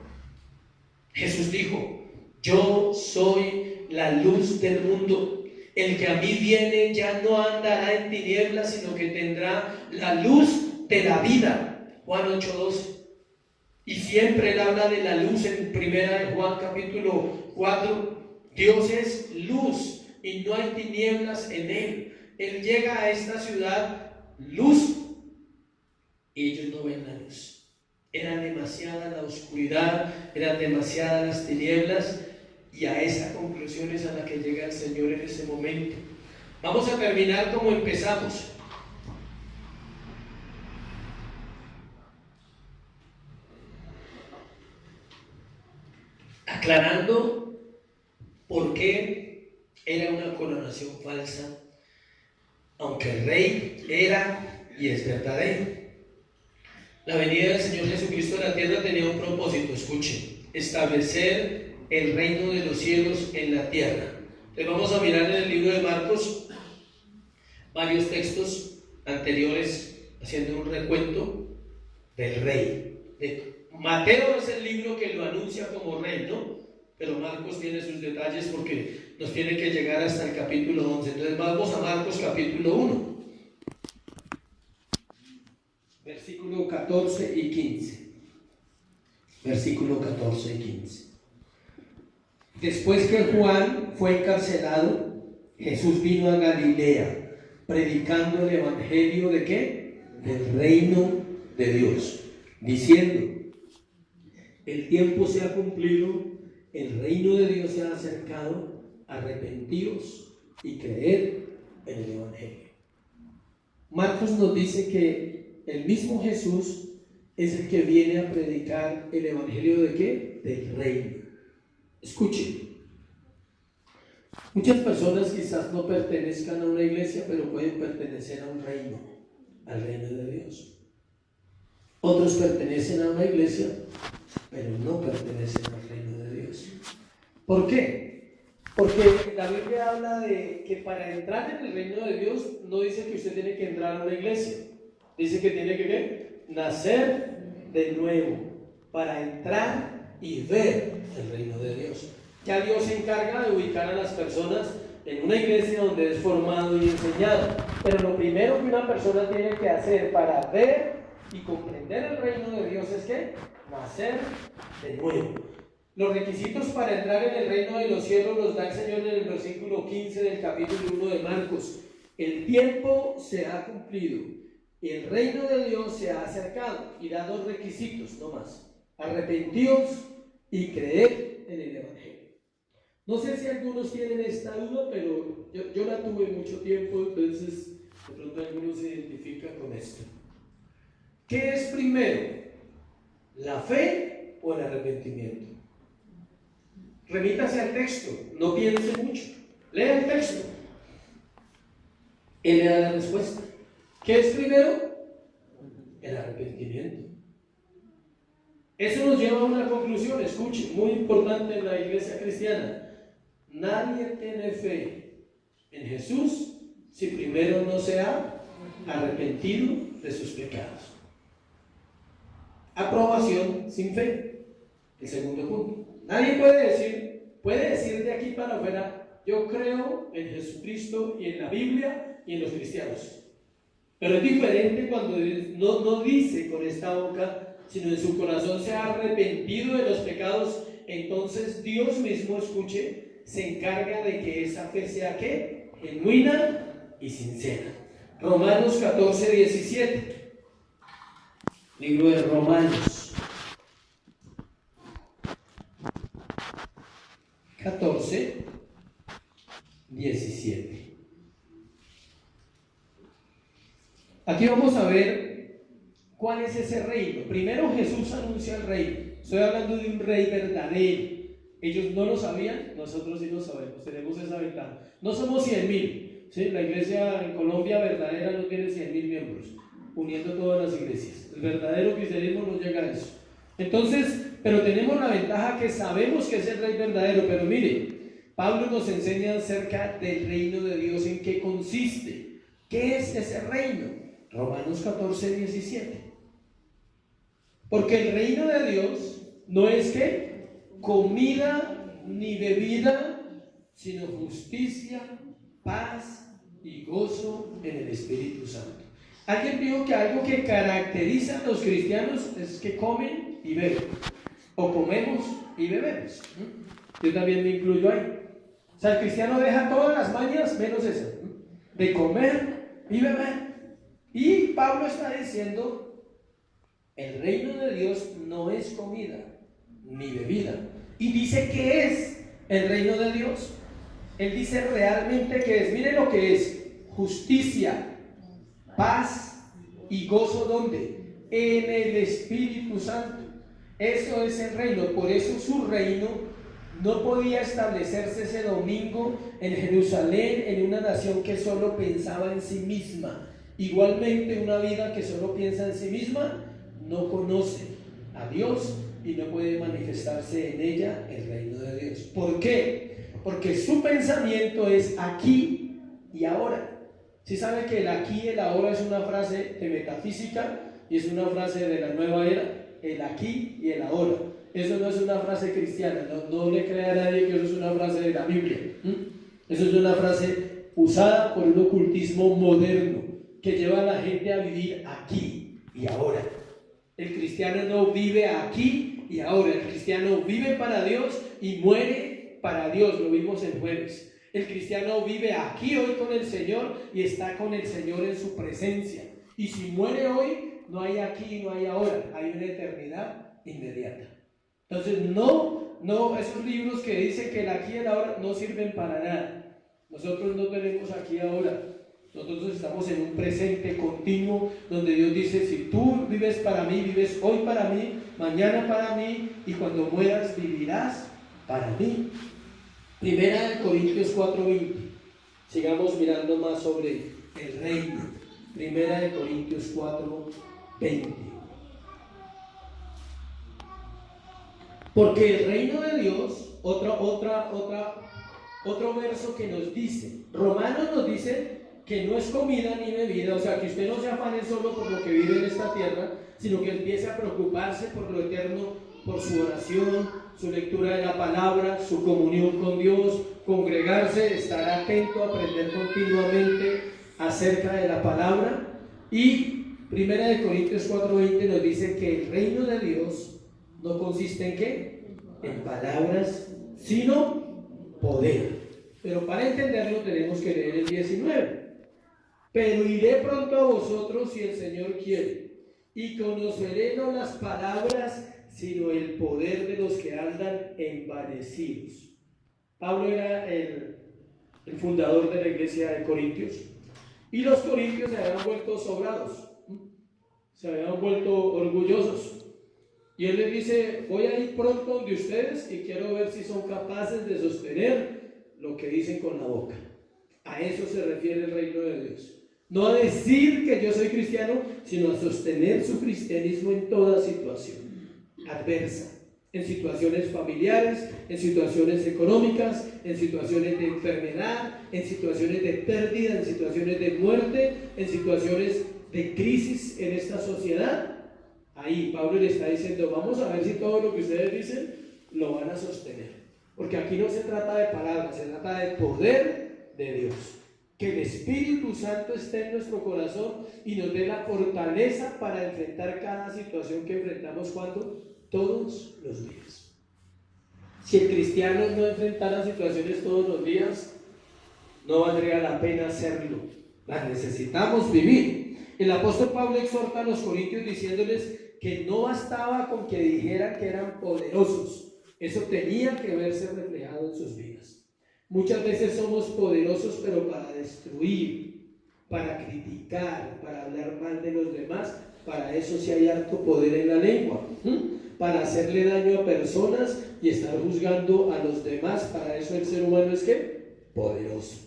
Jesús dijo, yo soy la luz del mundo. El que a mí viene ya no andará en tinieblas, sino que tendrá la luz de la vida. Juan 8:12. Y siempre él habla de la luz en primera de Juan capítulo 4. Dios es luz y no hay tinieblas en él. Él llega a esta ciudad luz y ellos no ven la luz. Era demasiada la oscuridad, eran demasiadas las tinieblas, y a esa conclusión es a la que llega el Señor en ese momento. Vamos a terminar como empezamos. Aclarando por qué era una coronación falsa, aunque el rey era y es verdadero. La venida del Señor Jesucristo a la tierra tenía un propósito, escuchen, establecer el reino de los cielos en la tierra. Entonces vamos a mirar en el libro de Marcos varios textos anteriores haciendo un recuento del rey. Mateo es el libro que lo anuncia como rey, ¿no? Pero Marcos tiene sus detalles porque nos tiene que llegar hasta el capítulo 11. Entonces vamos a Marcos capítulo 1, versículo 14 y 15. Versículo 14 y 15. Después que Juan fue encarcelado, Jesús vino a Galilea, predicando el evangelio ¿de qué? Del reino de Dios, diciendo, el tiempo se ha cumplido, el reino de Dios se ha acercado, arrepentíos y creed en el evangelio. Marcos nos dice que el mismo Jesús es el que viene a predicar el evangelio ¿de qué? Del reino. Escuchen, muchas personas quizás no pertenezcan a una iglesia, pero pueden pertenecer a un reino, al reino de Dios. Otros pertenecen a una iglesia, pero no pertenecen al reino de Dios. ¿Por qué? Porque la Biblia habla de que para entrar en el reino de Dios no dice que usted tiene que entrar a una iglesia, dice que tiene que ¿qué? Nacer de nuevo para entrar y ver el reino de Dios. Ya Dios se encarga de ubicar a las personas en una iglesia donde es formado y enseñado, pero lo primero que una persona tiene que hacer para ver y comprender el reino de Dios es que nacer de nuevo. Los requisitos para entrar en el reino de los cielos los da el Señor en el versículo 15 del capítulo 1 de Marcos. El tiempo se ha cumplido, el reino de Dios se ha acercado, y da dos requisitos, no más: arrepentíos y creed en el Evangelio. No sé si algunos tienen esta duda, pero yo la tuve mucho tiempo, entonces de pronto algunos se identifican con esto. ¿Qué es primero? ¿La fe o el arrepentimiento? Remítase al texto, no piense mucho, lea el texto. Él le da la respuesta. ¿Qué es primero? El arrepentimiento. Eso nos lleva a una conclusión, escuche, muy importante en la iglesia cristiana. Nadie tiene fe en Jesús si primero no se ha arrepentido de sus pecados. Aprobación sin fe. El segundo punto. Nadie puede decir de aquí para afuera: yo creo en Jesucristo y en la Biblia y en los cristianos. Pero es diferente cuando no dice con esta boca, sino en su corazón se ha arrepentido de los pecados. Entonces Dios mismo, escuche, se encarga de que esa fe sea ¿qué? Genuina y sincera. Romanos 14, 17. Libro de Romanos 14, 17. Aquí vamos a ver cuál es ese reino. Primero Jesús anuncia el reino. Estoy hablando de un rey verdadero. Ellos no lo sabían, nosotros sí lo sabemos, tenemos esa ventaja. No somos 100,000, ¿sí? La iglesia en Colombia verdadera no tiene 100,000 miembros, uniendo todas las iglesias. El verdadero cristianismo no llega a eso. Entonces, pero tenemos la ventaja que sabemos que es el rey verdadero. Pero mire, Pablo nos enseña acerca del reino de Dios, en qué consiste. ¿Qué es ese reino? Romanos 14, 17. Porque el reino de Dios no es que comida ni bebida, sino justicia, paz y gozo en el Espíritu Santo. Alguien dijo que algo que caracteriza a los cristianos es que comen y beben, o comemos y bebemos. Yo también me incluyo ahí. O sea, el cristiano deja todas las mañas menos esa, de comer y beber. Y Pablo está diciendo: el reino de Dios no es comida ni bebida. Y dice que es el reino de Dios. Él dice realmente que es. Mire lo que es: justicia, paz y gozo. ¿Dónde? En el Espíritu Santo. Eso es el reino. Por eso su reino no podía establecerse ese domingo en Jerusalén, en una nación que solo pensaba en sí misma. Igualmente, una vida que solo piensa en sí misma no conoce a Dios y no puede manifestarse en ella el reino de Dios. ¿Por qué? Porque su pensamiento es aquí y ahora. ¿Sí sabe que el aquí y el ahora es una frase de metafísica y es una frase de la nueva era? El aquí y el ahora. Eso no es una frase cristiana, no le crea a nadie que eso es una frase de la Biblia. Eso es una frase usada por un ocultismo moderno que lleva a la gente a vivir aquí y ahora. El cristiano no vive aquí y ahora. El cristiano vive para Dios y muere para Dios. Lo vimos el jueves. El cristiano vive aquí hoy con el Señor y está con el Señor en su presencia. Y si muere hoy, no hay aquí y no hay ahora. Hay una eternidad inmediata. Entonces no, esos libros que dicen que el aquí y el ahora no sirven para nada. Nosotros no tenemos aquí y ahora. Nosotros estamos en un presente continuo donde Dios dice: si tú vives para mí, vives hoy para mí, mañana para mí, y cuando mueras vivirás para mí. Primera de Corintios 4:20. Sigamos mirando más sobre el reino. Primera de Corintios 4:20. Porque el reino de Dios, otro verso que nos dice, Romanos nos dice que no es comida ni bebida, o sea, que usted no se afane solo por lo que vive en esta tierra, sino que empiece a preocuparse por lo eterno, por su oración, su lectura de la palabra, su comunión con Dios, congregarse, estar atento, aprender continuamente acerca de la palabra. Y 1 Corintios 4:20 nos dice que el reino de Dios no consiste en ¿qué? En palabras, sino poder. Pero para entenderlo tenemos que leer el 19. Pero iré pronto a vosotros si el Señor quiere, y conoceré no las palabras, sino el poder de los que andan envanecidos. Pablo era el fundador de la iglesia de Corintios, y los corintios se habían vuelto sobrados, se habían vuelto orgullosos, y él les dice: voy a ir pronto donde ustedes y quiero ver si son capaces de sostener lo que dicen con la boca. A eso se refiere el reino de Dios. No a decir que yo soy cristiano, sino a sostener su cristianismo en toda situación adversa, en situaciones familiares, en situaciones económicas, en situaciones de enfermedad, en situaciones de pérdida, en situaciones de muerte, en situaciones de crisis en esta sociedad. Ahí Pablo le está diciendo: vamos a ver si todo lo que ustedes dicen lo van a sostener, porque aquí no se trata de palabras, se trata de poder de Dios. Que el Espíritu Santo esté en nuestro corazón y nos dé la fortaleza para enfrentar cada situación que enfrentamos. ¿Cuándo? Todos los días. Si el cristiano no enfrentara situaciones todos los días, no valdría la pena hacerlo. Las necesitamos vivir. El apóstol Pablo exhorta a los corintios diciéndoles que no bastaba con que dijeran que eran poderosos, eso tenía que verse reflejado en sus vidas. Muchas veces somos poderosos, pero para destruir, para criticar, para hablar mal de los demás. Para eso sí hay harto poder en la lengua, para hacerle daño a personas y estar juzgando a los demás. Para eso el ser humano es ¿qué? Poderoso.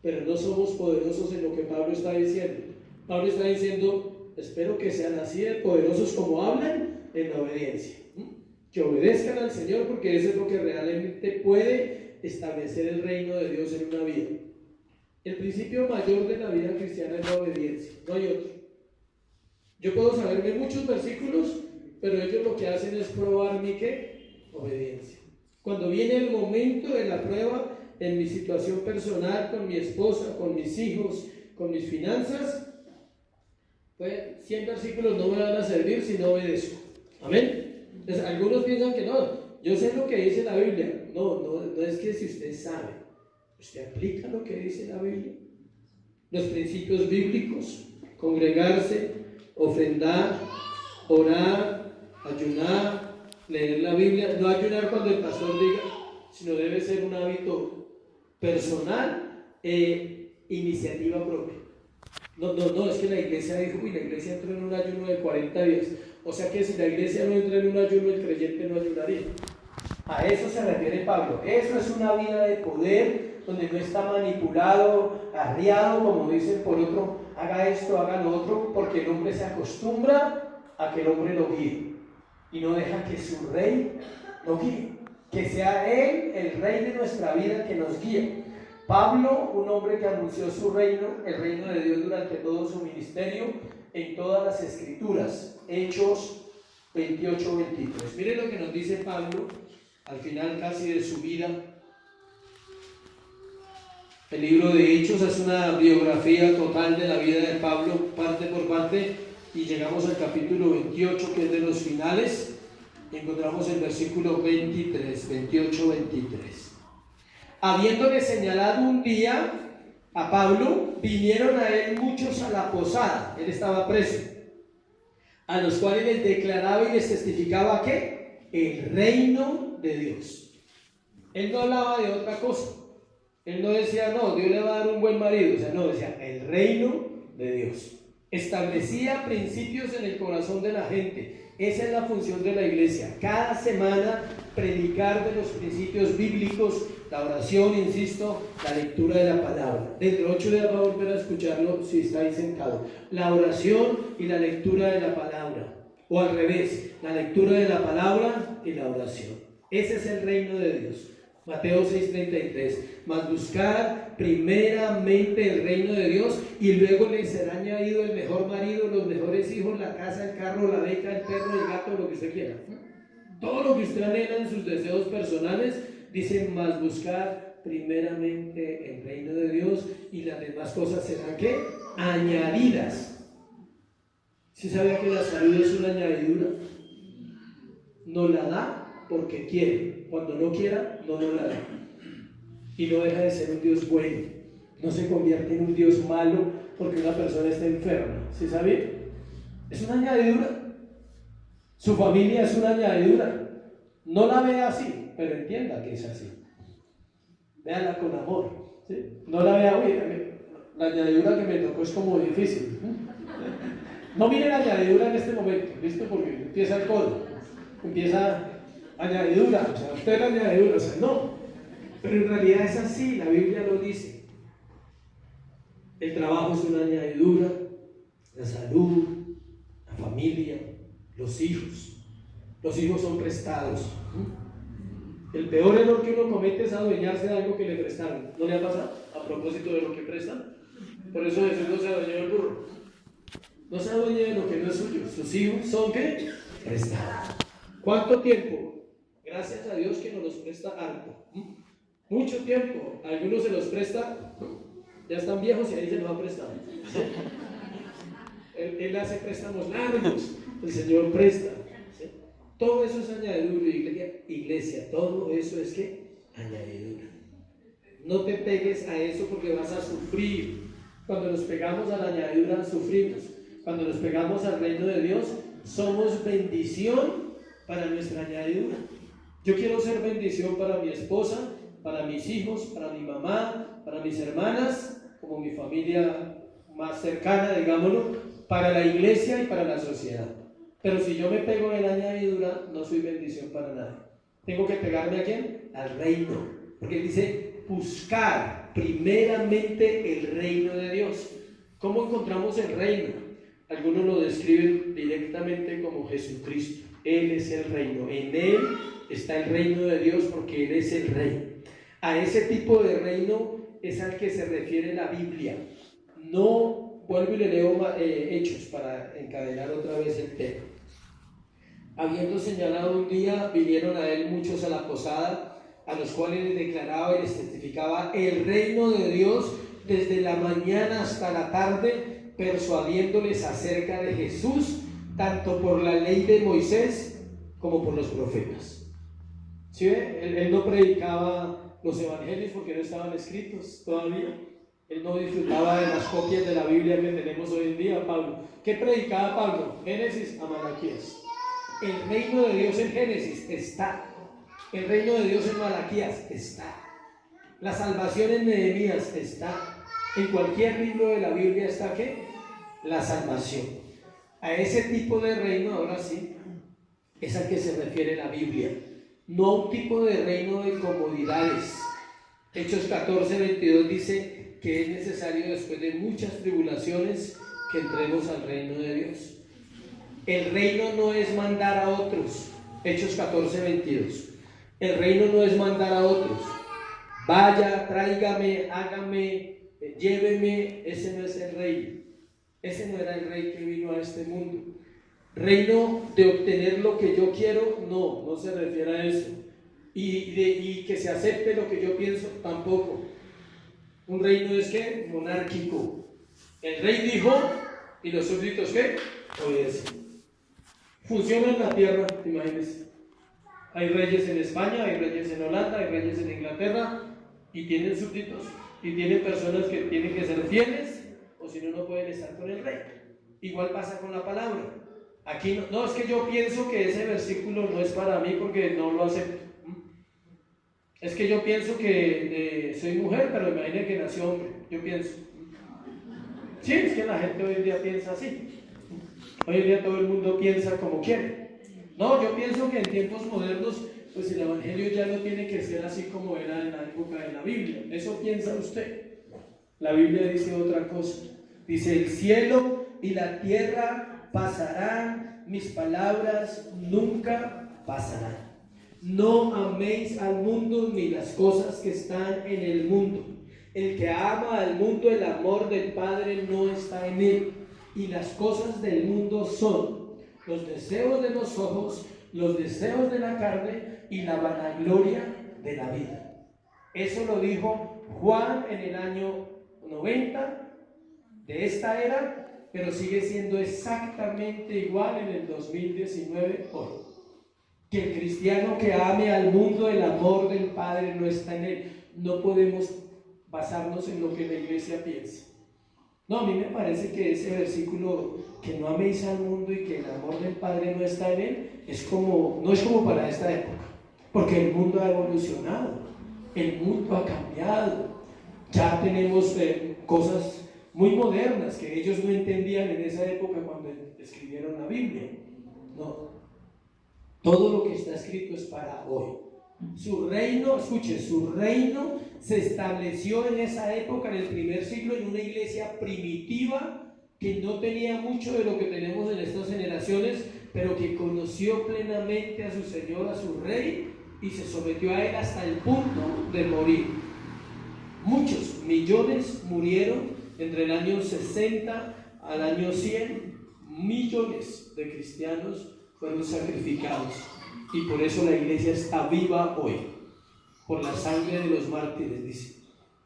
Pero no somos poderosos en lo que Pablo está diciendo. Pablo está diciendo: espero que sean así de poderosos como hablan en la obediencia, que obedezcan al Señor, porque eso es lo que realmente puede establecer el reino de Dios en una vida. El principio mayor de la vida cristiana es la obediencia, no hay otro. Yo puedo saberme muchos versículos, pero ellos lo que hacen es probar mi ¿qué? Obediencia. Cuando viene el momento de la prueba en mi situación personal, con mi esposa, con mis hijos, con mis finanzas, pues 100 versículos no me van a servir si no obedezco. Amén. Entonces, algunos piensan que no, yo sé lo que dice la Biblia. No es que si usted sabe, usted aplica lo que dice la Biblia. Los principios bíblicos: congregarse, ofrendar, orar, ayunar, leer la Biblia. No ayunar cuando el pastor diga, sino debe ser un hábito personal e iniciativa propia. No, es que la iglesia dijo, y la iglesia entró en un ayuno de 40 días. O sea que si la iglesia no entra en un ayuno, el creyente no ayunaría. A eso se refiere Pablo. Eso es una vida de poder, donde no está manipulado, arriado, como dicen por otro: haga esto, haga lo otro, porque el hombre se acostumbra a que el hombre lo guíe y no deja que su rey lo guíe, que sea él el rey de nuestra vida, que nos guíe. Pablo, un hombre que anunció su reino, el reino de Dios, durante todo su ministerio, en todas las escrituras. Hechos 28-23. Miren lo que nos dice Pablo al final casi de su vida. El libro de Hechos es una biografía total de la vida de Pablo, parte por parte, y llegamos al capítulo 28, que es de los finales. Encontramos el versículo 23, 28-23. Habiéndole señalado un día a Pablo, vinieron a él muchos a la posada, él estaba preso, a los cuales les declaraba y les testificaba ¿qué? El reino de Dios. Él no hablaba de otra cosa. Él no decía: no, Dios le va a dar un buen marido. O sea, no, decía el reino de Dios. Establecía principios en el corazón de la gente. Esa es la función de la iglesia: cada semana predicar de los principios bíblicos, la oración, insisto, la lectura de la palabra. Dentro de 8 días va a volver a escucharlo si está ahí sentado. La oración y la lectura de la palabra, o al revés, la lectura de la palabra y la oración. Ese es el reino de Dios. Mateo 6:33. Mas buscad primeramente el reino de Dios y luego les será añadido el mejor marido, los mejores hijos, la casa, el carro, la beca, el perro, el gato, lo que usted quiera. Todo lo que usted anhela en sus deseos personales, dice, mas buscad primeramente el reino de Dios y las demás cosas serán ¿qué? Añadidas. ¿Sí sabía que la salud es una añadidura? No la da porque quiere. Cuando no quiera, no la da. Y no deja de ser un Dios bueno. No se convierte en un Dios malo porque una persona está enferma. ¿Sí sabía? Es una añadidura. Su familia es una añadidura. No la vea así, pero entienda que es así. Véala con amor. ¿Sí? No la vea, uy, la añadidura que me tocó es como difícil. No mire la añadidura en este momento, ¿listo? Porque empieza el codo, empieza añadidura, o sea, usted la añadidura, o sea, no. Pero en realidad es así, la Biblia lo dice. El trabajo es una añadidura, la salud, la familia, los hijos. Los hijos son prestados. El peor error que uno comete es adueñarse de algo que le prestaron. ¿No le ha pasado? A propósito de lo que prestan. Por eso Jesús no se adueñó del burro. No se adueñe de lo que no es suyo. Sus hijos son ¿qué? Prestados. ¿Cuánto tiempo? Gracias a Dios que nos los presta harto. Mucho tiempo. Algunos se los presta, ya están viejos y ahí se los ha prestado. ¿Sí? Él hace préstamos largos. El Señor presta. ¿Sí? Todo eso es añadidura, iglesia. Todo eso es ¿qué? Añadidura. No te pegues a eso porque vas a sufrir. Cuando nos pegamos a la añadidura, sufrimos. Cuando nos pegamos al reino de Dios, somos bendición para nuestra añadidura. Yo quiero ser bendición para mi esposa, para mis hijos, para mi mamá, para mis hermanas, como mi familia más cercana, digámoslo, para la iglesia y para la sociedad. Pero si yo me pego en la añadidura, no soy bendición para nadie. Tengo que pegarme ¿a quién? Al reino. Porque dice, buscar primeramente el reino de Dios. ¿Cómo encontramos el reino? Algunos lo describen directamente como Jesucristo. Él es el reino. En Él está el reino de Dios porque Él es el rey. A ese tipo de reino es al que se refiere la Biblia. No, vuelvo y le leo Hechos para encadenar otra vez el tema. Habiendo señalado un día, vinieron a Él muchos a la posada, a los cuales les declaraba y les testificaba el reino de Dios desde la mañana hasta la tarde, persuadiéndoles acerca de Jesús, tanto por la ley de Moisés como por los profetas. ¿Sí ve? Él no predicaba los evangelios porque no estaban escritos todavía. Él no disfrutaba de las copias de la Biblia que tenemos hoy en día, Pablo. ¿Qué predicaba Pablo? Génesis a Malaquías. El reino de Dios en Génesis está. El reino de Dios en Malaquías está. La salvación en Nehemías está. En cualquier libro de la Biblia está ¿qué? La salvación. A ese tipo de reino, ahora sí, es al que se refiere la Biblia. No a un tipo de reino de comodidades. Hechos 14:22 dice que es necesario después de muchas tribulaciones que entremos al reino de Dios. El reino no es mandar a otros. Hechos 14:22. El reino no es mandar a otros. Vaya, tráigame, hágame, lléveme. Ese no es el rey. Ese no era el rey que vino a este mundo. Reino de obtener lo que yo quiero, no se refiere a eso. Y que se acepte lo que yo pienso, tampoco. Un reino es ¿qué? Monárquico. El rey dijo y los súbditos ¿qué? Obedecen. Funciona en la tierra, imagínense. Hay reyes en España, hay reyes en Holanda, hay reyes en Inglaterra y tienen súbditos y tienen personas que tienen que ser fieles o si no, no pueden estar con el rey. Igual pasa con la palabra. Aquí no es que yo pienso que ese versículo no es para mí porque no lo acepto. Es que yo pienso que soy mujer, pero imagínense que nació hombre. Yo pienso. Sí, es que la gente hoy en día piensa así. Hoy en día todo el mundo piensa como quiere. No, yo pienso que en tiempos modernos, pues el evangelio ya no tiene que ser así como era en la época de la Biblia. Eso piensa usted. La Biblia dice otra cosa. Dice, el cielo y la tierra pasarán, mis palabras nunca pasarán. No améis al mundo ni las cosas que están en el mundo. El que ama al mundo, el amor del Padre no está en él. Y las cosas del mundo son los deseos de los ojos, los deseos de la carne y la vanagloria de la vida. Eso lo dijo Juan en el año 90 de esta era, pero sigue siendo exactamente igual en el 2019 hoy. Que el cristiano que ame al mundo, el amor del Padre no está en él. No podemos basarnos en lo que la iglesia piensa. No, a mí me parece que ese versículo, que no améis al mundo y que el amor del Padre no está en él, no es como para esta época, porque el mundo ha evolucionado, el mundo ha cambiado, ya tenemos cosas muy modernas que ellos no entendían en esa época cuando escribieron la Biblia. No, todo lo que está escrito es para hoy. Su reino, escuche, su reino se estableció en esa época, en el primer siglo, en una iglesia primitiva que no tenía mucho de lo que tenemos en estas generaciones, pero que conoció plenamente a su Señor, a su Rey, y se sometió a él hasta el punto de morir. Muchos millones murieron entre el año 60 al año 100. Millones de cristianos fueron sacrificados, y por eso la iglesia está viva hoy, por la sangre de los mártires, dice,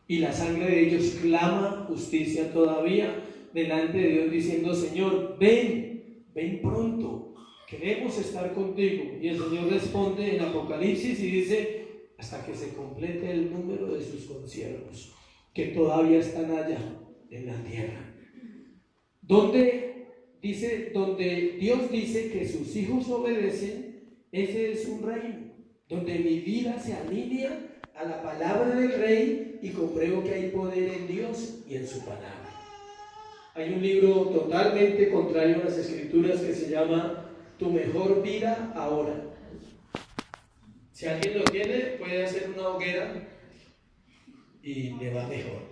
y la sangre de ellos clama justicia todavía delante de Dios, diciendo: Señor, ven pronto, queremos estar contigo. Y el Señor responde en Apocalipsis y dice: hasta que se complete el número de sus consiervos, que todavía están allá en la tierra. Donde Dios dice que sus hijos obedecen, ese es un reino, donde mi vida se alinea a la palabra del Rey y compruebo que hay poder en Dios y en su palabra. Hay un libro totalmente contrario a las Escrituras que se llama Tu mejor vida ahora. Si alguien lo tiene, puede hacer una hoguera y le va mejor.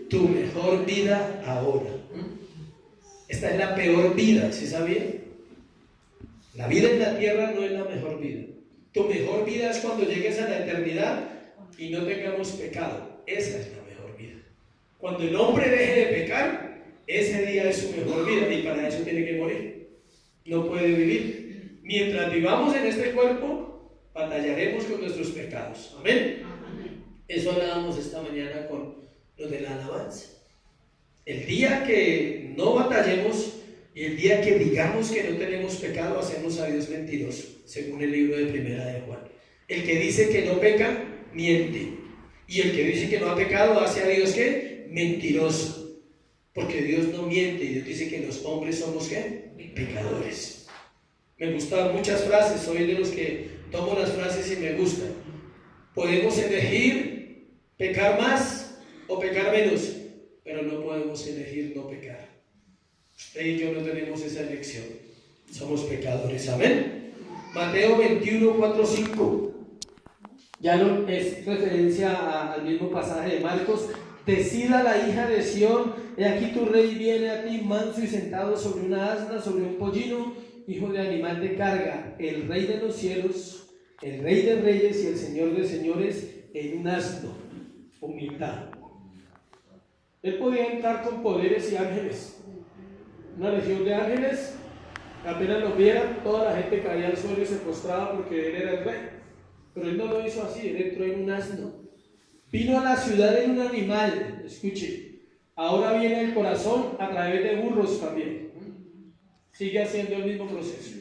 Tu mejor vida ahora. Esta es la peor vida, ¿sí sabían? La vida en la tierra no es la mejor vida. Tu mejor vida es cuando llegues a la eternidad y no tengamos pecado. Esa es la mejor vida. Cuando el hombre deje de pecar, ese día es su mejor vida, y para eso tiene que morir. No puede vivir. Mientras vivamos en este cuerpo, batallaremos con nuestros pecados. Amén. Eso hablábamos esta mañana con los de la alabanza. El día que no batallemos y el día que digamos que no tenemos pecado, hacemos a Dios mentiroso, según el libro de Primera de Juan. El que dice que no peca, miente. Y el que dice que no ha pecado, hace a Dios ¿qué? Mentiroso. Porque Dios no miente, y Dios dice que los hombres somos ¿qué? Pecadores. Me gustan muchas frases, soy de los que tomo las frases y me gustan. Podemos elegir pecar más o pecar menos, pero no podemos elegir no pecar. Usted y yo no tenemos esa elección. Somos pecadores. Amén. Mateo 21, 4, 5. Ya no es referencia al mismo pasaje de Marcos. Decida la hija de Sión: he aquí tu rey viene a ti, manso y sentado sobre una asna, sobre un pollino, hijo de animal de carga. El Rey de los cielos, el Rey de reyes y el Señor de señores, en un asno. Humildad. Él podía entrar con poderes y ángeles, una legión de ángeles. Apenas lo vieran, toda la gente caía al suelo y se postraba porque él era el rey. Pero él no lo hizo así, él entró en un asno. Vino a la ciudad en un animal, escuche. Ahora viene el corazón a través de burros también. Sigue haciendo el mismo proceso.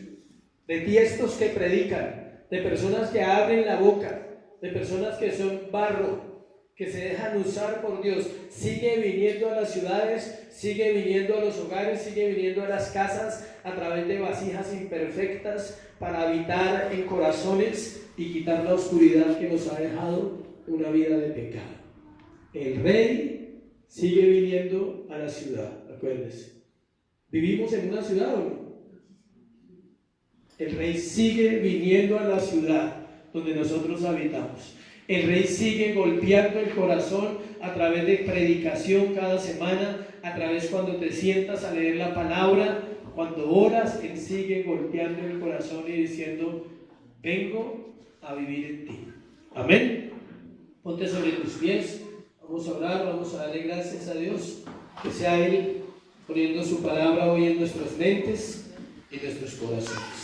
De tiestos que predican, de personas que abren la boca, de personas que son barro, que se dejan usar por Dios. Sigue viniendo a las ciudades, sigue viniendo a los hogares, sigue viniendo a las casas a través de vasijas imperfectas para habitar en corazones y quitar la oscuridad que nos ha dejado una vida de pecado. El Rey sigue viniendo a la ciudad, acuérdense. ¿Vivimos en una ciudad o no? El Rey sigue viniendo a la ciudad donde nosotros habitamos. El Rey sigue golpeando el corazón a través de predicación cada semana, a través cuando te sientas a leer la palabra, cuando oras. Él sigue golpeando el corazón y diciendo: vengo a vivir en ti. Amén. Ponte sobre tus pies, vamos a orar, vamos a darle gracias a Dios, que sea Él poniendo su palabra hoy en nuestras mentes y nuestros corazones.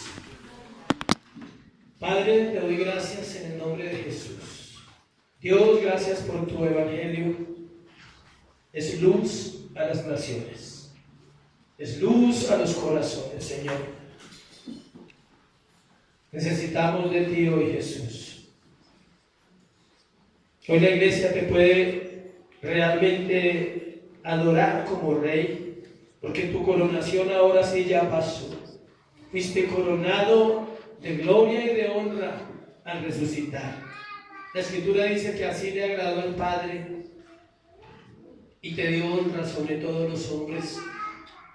Padre, te doy gracias en el nombre de Jesús. Dios, gracias por tu evangelio. Es luz a las naciones, es luz a los corazones, Señor. Necesitamos de ti hoy, Jesús. Hoy la iglesia te puede realmente adorar como Rey, porque tu coronación ahora sí ya pasó. Fuiste coronado de gloria y de honra al resucitar. La Escritura dice que así le agradó al Padre y te dio honra sobre todos los hombres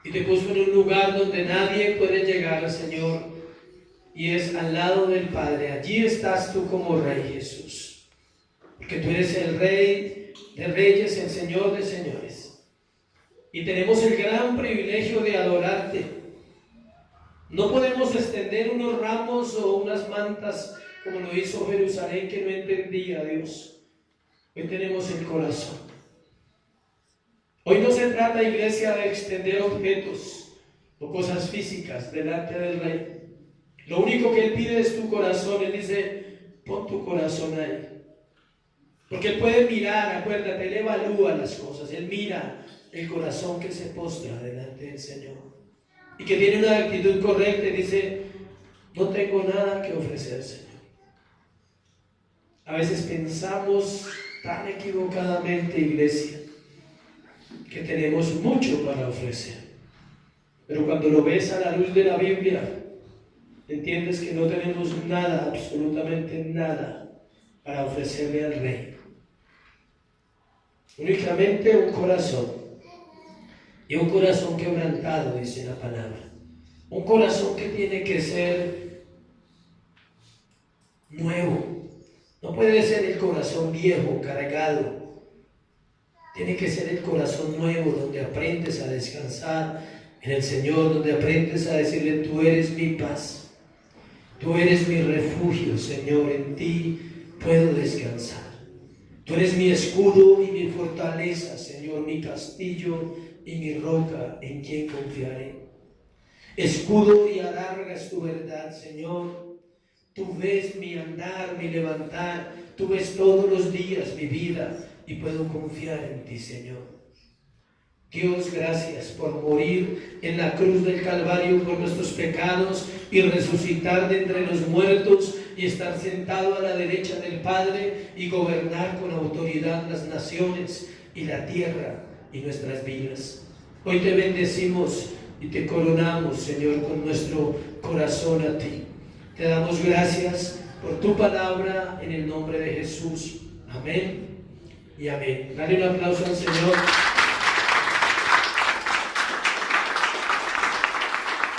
y te puso en un lugar donde nadie puede llegar, Señor, y es al lado del Padre. Allí estás tú como Rey, Jesús, porque tú eres el Rey de reyes, el Señor de señores, y tenemos el gran privilegio de adorarte. No podemos extender unos ramos o unas mantas como lo hizo Jerusalén, que no entendía a Dios. Hoy tenemos el corazón. Hoy no se trata, iglesia, de extender objetos o cosas físicas delante del Rey. Lo único que Él pide es tu corazón. Él dice, pon tu corazón ahí. Porque Él puede mirar, acuérdate, Él evalúa las cosas. Él mira el corazón que se postra delante del Señor y que tiene una actitud correcta y dice, no tengo nada que ofrecer, Señor. A veces pensamos tan equivocadamente, iglesia, que tenemos mucho para ofrecer. Pero cuando lo ves a la luz de la Biblia, entiendes que no tenemos nada, absolutamente nada, para ofrecerle al Rey. Únicamente un corazón. Y un corazón quebrantado, dice la palabra. Un corazón que tiene que ser nuevo. No puede ser el corazón viejo, cargado. Tiene que ser el corazón nuevo, donde aprendes a descansar en el Señor, donde aprendes a decirle, tú eres mi paz. Tú eres mi refugio, Señor, en ti puedo descansar. Tú eres mi escudo y mi fortaleza, Señor, mi castillo y mi roca en quien confiaré. Escudo y adarga es tu verdad, Señor. Tú ves mi andar, mi levantar, tú ves todos los días mi vida y puedo confiar en ti, Señor. Dios, gracias por morir en la cruz del Calvario por nuestros pecados y resucitar de entre los muertos y estar sentado a la derecha del Padre y gobernar con autoridad las naciones y la tierra y nuestras vidas. Hoy te bendecimos y te coronamos, Señor, con nuestro corazón a ti. Te damos gracias por tu palabra en el nombre de Jesús. Amén y amén. Dale un aplauso al Señor.